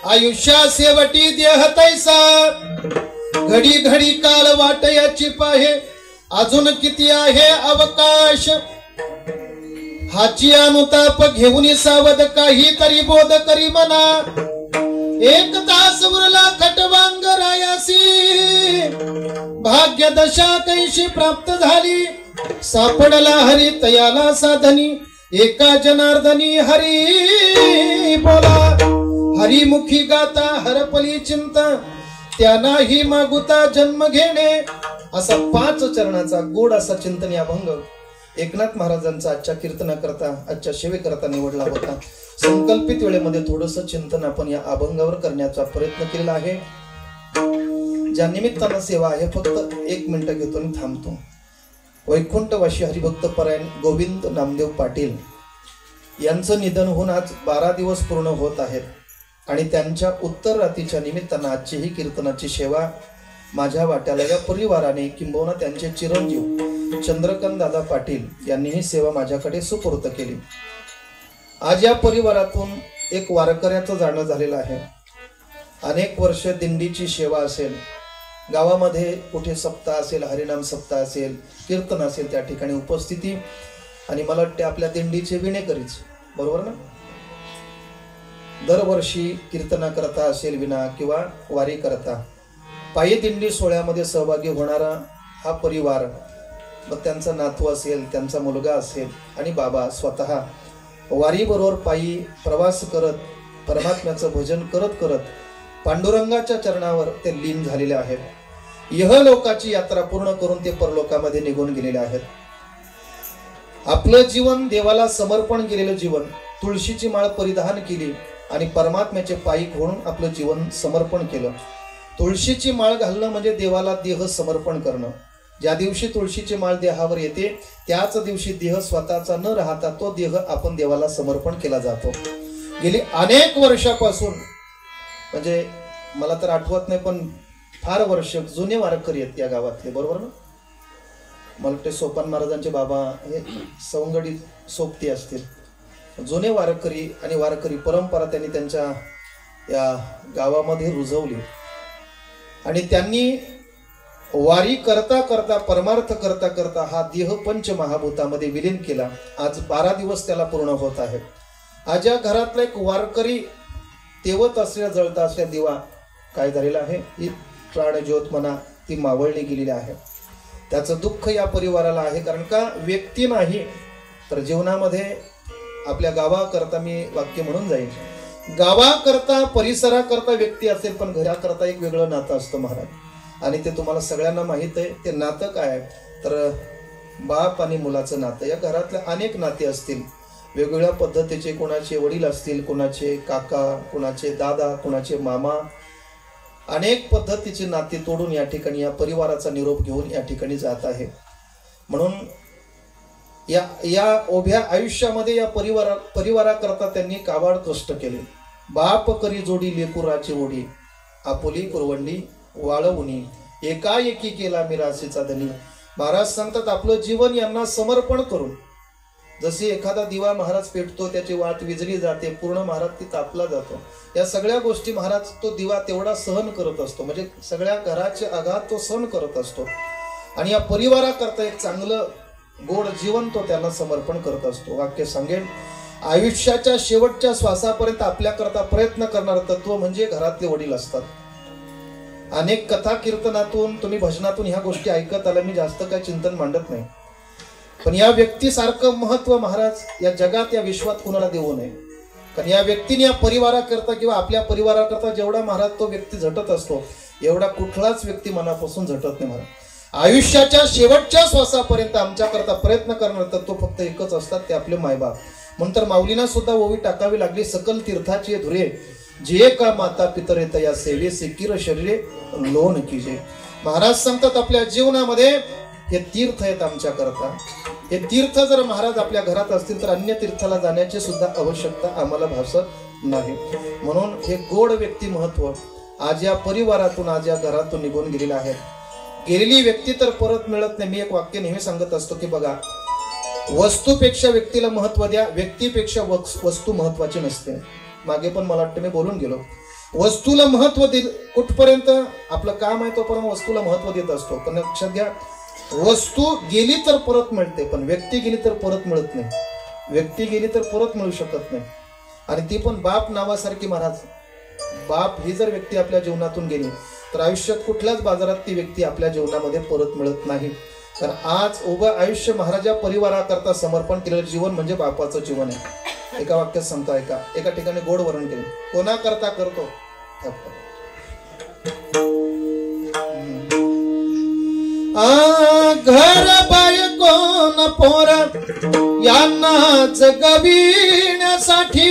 आयुष्या शेवटी देह तैसा घडी घडी काळ वाट याची पाहे अजून किती आहे अवकाश हाची अनुताप घेऊन सावध काही तरी बोध करी मना एक तास उरला खटवांग रायासी भाग्य दशा कैशी प्राप्त झाली सापडला हरी तयाला साधनी एका जनार्दनी हरी बोला हरिमुखी गाता हरपली चिंता त्यांनाही मागुता जन्म घेणे असा 5 चरणाचा गोड असा चिंतन अभंग एकनाथ महाराजांचा आजच्या कीर्तनाकरता आजच्या सेवेकरता निवडला होता। संकल्पित वेळेमध्ये थोडस चिंतन आपण या अभंगावर करण्याचा प्रयत्न केलेला आहे। ज्या निमित्तानं सेवा आहे फक्त 1 मिनिट घेतो आणि थांबतो। वैकुंठवासी हरिभक्त परायण गोविंद नामदेव पाटील यांचं निधन होऊन आज 12 दिवस पूर्ण होत आहेत आणि त्यांच्या उत्तर रात्रीच्या निमित्तानं आजची ही कीर्तनाची सेवा माझ्या वाट्याला या परिवाराने किंबहुना त्यांचे चिरंजीव चंद्रकांत दादा पाटील यांनी ही सेवा माझ्याकडे सुपूर्द केली। आज या परिवारातून एक वारकऱ्याचं जाणं झालेलं आहे। अनेक वर्ष दिंडीची सेवा असेल, गावामध्ये कुठे सप्ताह असेल, हरिनाम सप्ताह असेल, कीर्तन असेल, त्या ठिकाणी उपस्थिती आणि मला वाटते आपल्या दिंडीचे विणेकरीच बरोबर ना, दरवर्षी कीर्तनाकरता असेल विना किंवा वारी करता पायी दिंडी सोहळ्यामध्ये सहभागी होणारा हा परिवार, मग त्यांचा नातू असेल, त्यांचा मुलगा असेल आणि बाबा स्वतः वारी बरोबर पायी प्रवास करत परमात्म्याचं भजन करत करत पांडुरंगाच्या चरणावर ते लीन झालेले आहेत। इहलोकाची यात्रा पूर्ण करून ते परलोकामध्ये निघून गेलेले आहेत। आपलं जीवन देवाला समर्पण केलेलं जीवन, तुळशीची माळ परिधान केली आणि परमात्म्याचे पायी म्हणून आपलं जीवन समर्पण केलं। तुळशीची माळ घालणं म्हणजे देवाला देह समर्पण करणं। ज्या दिवशी तुळशीची माळ देहावर येते त्याच दिवशी देह स्वतःचा न राहता तो देह आपण देवाला समर्पण केला जातो। गेली अनेक वर्षापासून, म्हणजे मला तर आठवत नाही पण फार वर्ष जुने वारकरी आहेत या गावातले बरोबर ना, मला वाटते सोपान महाराजांचे बाबा हे सवंगडी सोबती असतील, जुने वारकरी आणि वारकरी परंपरा त्यांनी त्यांच्या या गावामध्ये रुजवली आणि त्यांनी वारी करता करता परमार्थ करता करता हा देह पंचमहाभूतामध्ये विलीन केला। आज 12 दिवस त्याला पूर्ण होत आहे। आज या घरातला एक वारकरी तेवत असलेला जळता असलेला दिवा काय झालेला आहे, ही प्राण ज्योत म्हणा ती मावळली गेलेली आहे। त्याचं दुःख या परिवाराला आहे, कारण का व्यक्ती नाही तर जीवनामध्ये आपल्या गावाकरता मी वाक्य म्हणून जाईल, गावाकरता परिसराकरता व्यक्ती असेल पण घराकरता एक वेगळं नातं असतं महाराज, आणि ते तुम्हाला सगळ्यांना माहित आहे। ते नातं काय आहे तर बाप आणि मुलाचं नातं। या घरातले अनेक नाते असतील वेगवेगळ्या पद्धतीचे, कोणाचे वडील असतील, कोणाचे काका, कोणाचे दादा, कोणाचे मामा, अनेक पद्धतीचे नाते तोडून या ठिकाणी या परिवाराचा निरोप घेऊन या ठिकाणी जात आहे। म्हणून या उभ्या आयुष्यामध्ये या परिवाराकरता त्यांनी काबाड कष्ट केले। बाप करी जोडी लेकुराची ओढी, आपुली कुरवंडी वाळवुनी, एकाएकी केला मिरासीचा धनी। महाराज सांगतात आपलं जीवन यांना समर्पण करून, जसे एखादा दिवा महाराज पेटतो, त्याची वाट विजली जाते, पूर्ण महाराज ती तापला जातो, या सगळ्या गोष्टी महाराज तो दिवा तेवढा सहन करत असतो, म्हणजे सगळ्या घराचे आघात तो सहन करत असतो आणि या परिवाराकरता एक चांगलं गोड जीवन तो त्यांना समर्पण करत असतो। वाक्य सांगेल आयुष्याच्या शेवटच्या श्वासापर्यंत आपल्याकरता प्रयत्न करणारं तत्व म्हणजे घरातले वडील असतात. अनेक कथा कीर्तनातून तुम्ही भजनातून ह्या गोष्टी ऐकत आल्या, मी जास्त काय चिंतन मांडत नाही. पण या व्यक्तीसारखं महत्व महाराज या जगात या विश्वात कुणाला देऊ नये. कारण या व्यक्तीने या परिवाराकरता किंवा आपल्या परिवाराकरता जेवढा महाराज तो व्यक्ती झटत असतो एवढा कुठलाच व्यक्ती मनापासून झटत नाही महाराज. आयुष्याच्या शेवटच्या श्वासापर्यंत आमच्याकरता प्रयत्न करणार तत्व फक्त एकच असतात, ते आपले मायबाप. म्हणून तर माऊलींना सुद्धा ओवी टाकावी लागली, सकल तीर्थाची धुरे जे का माता पितरे तया सेवे सिकीर शरीरे लोन कीजे. महाराज सांगतात आपल्या जीवनामध्ये हे तीर्थ आहेत आमच्याकरता. हे तीर्थ जर महाराज आपल्या घरात असतील तर अन्य तीर्थाला जाण्याची सुद्धा आवश्यकता आम्हाला भासत नाही. म्हणून हे गोड व्यक्ती महत्व आज या परिवारातून आज या घरातून निघून गेलेलं आहे. गेलेली व्यक्ती तर परत मिळत नाही. मी एक वाक्य नेहमी सांगत असतो की बघा, वस्तूपेक्षा व्यक्तीला महत्व द्या, व्यक्तीपेक्षा वस्तू महत्वाची नसते. मागे पण मला वाटतं मी बोलून गेलो, वस्तूला महत्व दे कुठपर्यंत आपलं काम आहे तोपर्यंत वस्तूला महत्व देत असतो. पण लक्षात घ्या, वस्तू गेली तर परत मिळते, पण व्यक्ती गेली तर परत मिळत नाही. व्यक्ती गेली तर परत मिळू शकत नाही, आणि ती पण बाप नावासारखी. महाराज, बाप ही जर व्यक्ती आपल्या जीवनातून गेली तर आयुष्यात कुठल्याच बाजारात ती व्यक्ती आपल्या जीवनामध्ये परत मिळत नाही. कारण आज उभं आयुष्य महाराजा परिवाराकरता समर्पण केलेलं जीवन म्हणजे बापाचं जीवन आहे. एका वाक्यात सांगतो ऐका, एका ठिकाणी गोड वर्णन केले, कोणाकरता करतो, घर बायकोन पोर यांना जगविण्यासाठी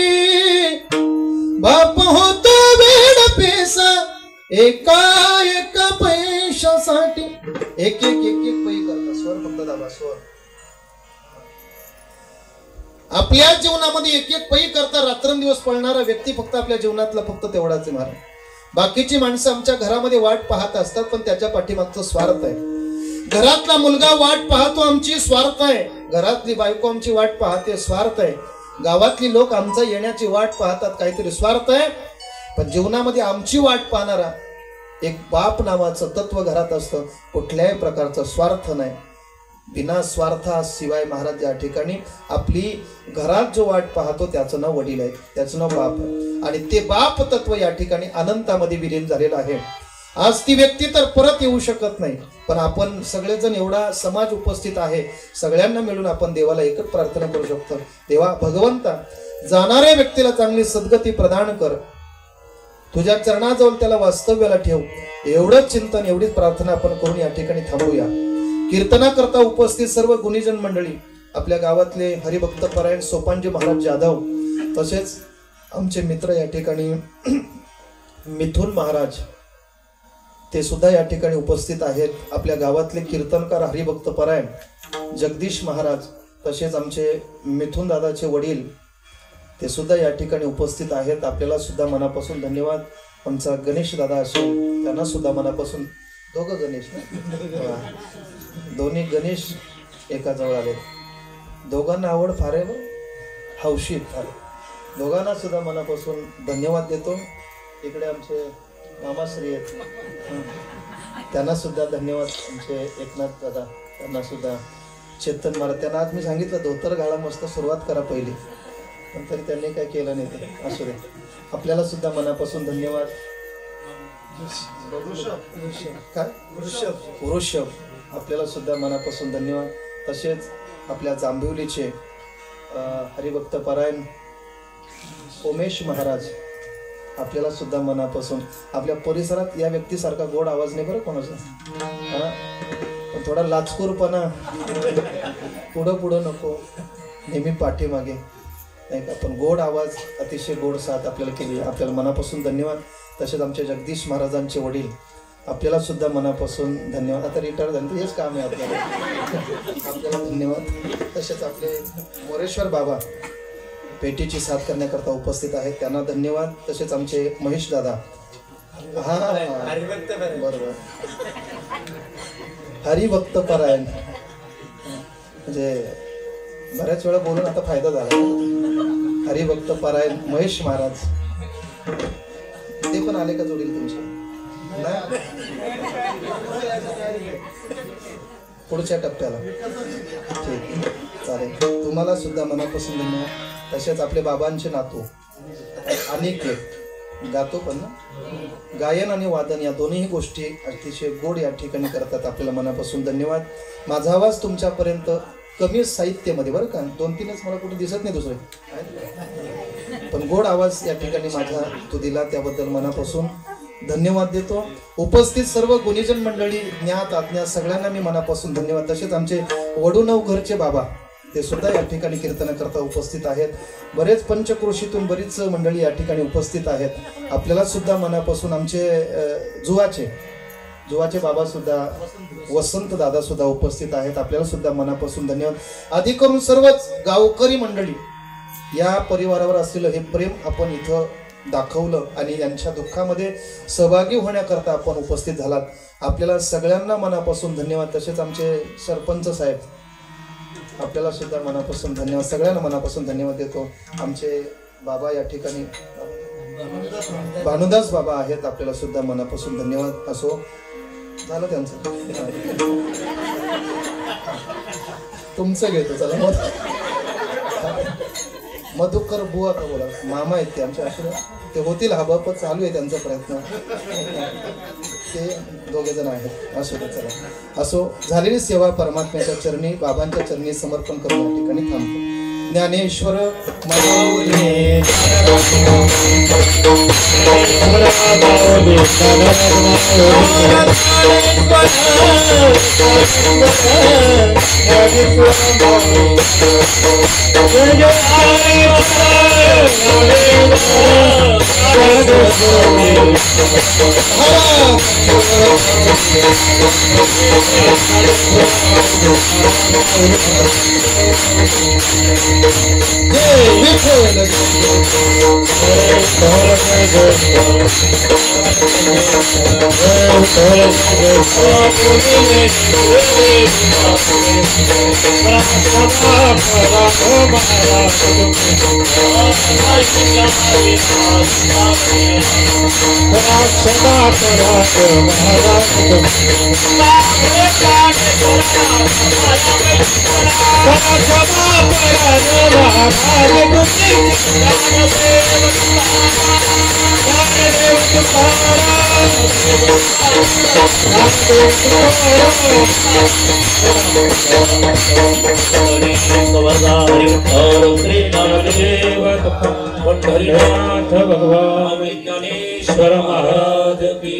बाप होतो वेड पेसा एका एका पैशासाठी. एक एक एक एक पै करता, स्वर फक्त दाबा, स्वर. आपल्या जीवनामध्ये एक एक पै करता रात्रंदिवस पळणारा व्यक्ती फक्त आपल्या जीवनातला फक्त तेवढाच आहे महाराज. बाकीची माणसं आमच्या घरामध्ये वाट पाहत असतात, पण त्याच्या पाठीमागचं स्वार्थ आहे. घरातला मुलगा वाट पाहतो, आमची स्वार्थ आहे. घरातली बायको आमची वाट पाहते, स्वार्थ आहे. गावातली लोक आमचा येण्याची वाट पाहतात, काहीतरी स्वार्थ आहे. पण जीवनामध्ये आमची वाट पाहणारा एक बाप नावाचं तत्व घरात असतं, कुठल्याही प्रकारचा स्वार्थ नाही. बिना स्वार्थाशिवाय महाराज या ठिकाणी आपली घरात जो वाट पाहतो त्याचं नाव वडील आहे, त्याचं नाव बाप आहे. आणि ते बाप तत्व या ठिकाणी अनंतामध्ये विलीन झालेलं आहे. आज ती व्यक्ती तर परत येऊ शकत नाही, पण आपण सगळेजण एवढा समाज उपस्थित आहे, सगळ्यांना मिळून आपण देवाला एकच प्रार्थना करू शकतो, देवा भगवंता जाणाऱ्या व्यक्तीला चांगली सद्गती प्रदान कर, तुझ्या चरणाजवळ त्याला वास्तव्याला ठेव. एवढंच चिंतन, एवढीच प्रार्थना आपण करून या ठिकाणी थांबूया. कीर्तनाकरता उपस्थित सर्व गुणीजन मंडळी, आपल्या गावातले हरिभक्त परायण सोपानजी महाराज जाधव, तसेच आमचे मित्र या ठिकाणी मिथुन महाराज, ते सुद्धा या ठिकाणी उपस्थित आहेत. आपल्या गावातले कीर्तनकार हरिभक्त परायण जगदीश महाराज, तसेच आमचे मिथुन दादाचे वडील, ते सुद्धा या ठिकाणी उपस्थित आहेत. आपल्याला सुद्धा मनापासून धन्यवाद. आमचा गणेश दादा असून त्यांना सुद्धा मनापासून, दोघं गणेश ना, दोन्ही गणेश एका जवळ आले. दोघांना आवड फार आहे, हौशी फार. दोघांना सुद्धा मनापासून धन्यवाद देतो. इकडे आमचे मामाश्री आहेत, त्यांना सुद्धा धन्यवाद. आमचे एकनाथ दादा, त्यांना सुद्धा. चेतन महाराज, त्यांना आज मी सांगितलं धोतर घाला, मस्त सुरुवात करा पहिली, पण तरी त्यांनी काय केलं नाही. ते असू दे. आपल्याला सुद्धा मनापासून धन्यवाद. काय वृषभ, आपल्याला सुद्धा मनापासून धन्यवाद. तसेच आपल्या जांभिवलीचे हरिभक्त परायण उमेश महाराज, आपल्याला सुद्धा मनापासून. आपल्या परिसरात या व्यक्तीसारखा गोड आवाज नाही बरं कोणाचा, हा, पण थोडा लाचकूरपणा, पुढं पुढं नको, नेहमी पाठीमागे नाही का, पण गोड आवाज, अतिशय गोड साथ आपल्याला केली, आपल्याला मनापासून धन्यवाद. तसेच आमचे जगदीश महाराजांचे वडील, आपल्याला सुद्धा मनापासून धन्यवाद. आता रिटायर झाले, हेच काम आहे आपल्याला, आपल्याला धन्यवाद. तसेच आपले मोरेश्वर बाबा पेटीची साथ करण्याकरता उपस्थित आहेत, त्यांना धन्यवाद. तसेच आमचे महेश दादा, हा बरोबर, हरिभक्त परायण, म्हणजे बऱ्याच वेळा बोलून आता फायदा झाला. हरिभक्त परायण महेश महाराज, ते पण आले का जोडील तुमच्या? पुढच्या टप्प्याला ठीक चालेल. तुम्हाला सुद्धा मनापासून धन्यवाद. तसेच आपले बाबांचे नातू अनेक गातो पण ना, गायन आणि वादन या दोन्ही गोष्टी अतिशय गोड या ठिकाणी करतात. आपल्याला मनापासून धन्यवाद. माझा आवाज तुमच्यापर्यंत कमी साहित्यामध्ये बरं का, 2-3च मला कुठे दिसत नाही दुसरे, पण गोड आवाज या ठिकाणी माझा तो दिला त्याबद्दल मनापासून धन्यवाद देतो. उपस्थित सर्व गुणीजन मंडळी, ज्ञात अज्ञात सगळ्यांना मी मनापासून धन्यवाद. तसेच आमचे वडूनवघरचे बाबा ते सुद्धा या ठिकाणी कीर्तन करता उपस्थित आहेत. बरेच पंचक्रोशीतून बरीच मंडळी या ठिकाणी उपस्थित आहेत. आपल्याला सुद्धा मनापासून आमचे जुवाचे बाबा सुद्धा, वसंत दादा सुद्धा उपस्थित आहेत. आपल्याला सुद्धा मनापासून धन्यवाद. आधी करून सर्वच गावकरी मंडळी या परिवारावर असलेलं हे प्रेम आपण इथं दाखवलं आणि यांच्या दुःखामध्ये सहभागी होण्याकरता आपण उपस्थित झालात. आपल्याला सगळ्यांना मनापासून धन्यवाद. तसेच आमचे सरपंच साहेब, आपल्याला सुद्धा मनापासून धन्यवाद. सगळ्यांना मनापासून धन्यवाद देतो. आमचे बाबा या ठिकाणी भानुदास बाबा आहेत. आपल्याला सुद्धा मनापासून धन्यवाद. असो झालं त्यांचं, तुमचं घेतो. चला मधुकर बुवा का बोला, मामा आहेत ते आमचे, असे ते होतील. हा बाप चालू आहे त्यांचा प्रयत्न, ते दोघे जण आहेत. असो ते, चला असो. झालेली सेवा परमात्म्याच्या चरणी, बाबांच्या चरणी समर्पण करून या ठिकाणी थांबतो. ज्ञानेश्वर माऊली पंढरीनाथ भगवान ज्ञानेश्वर महाराज की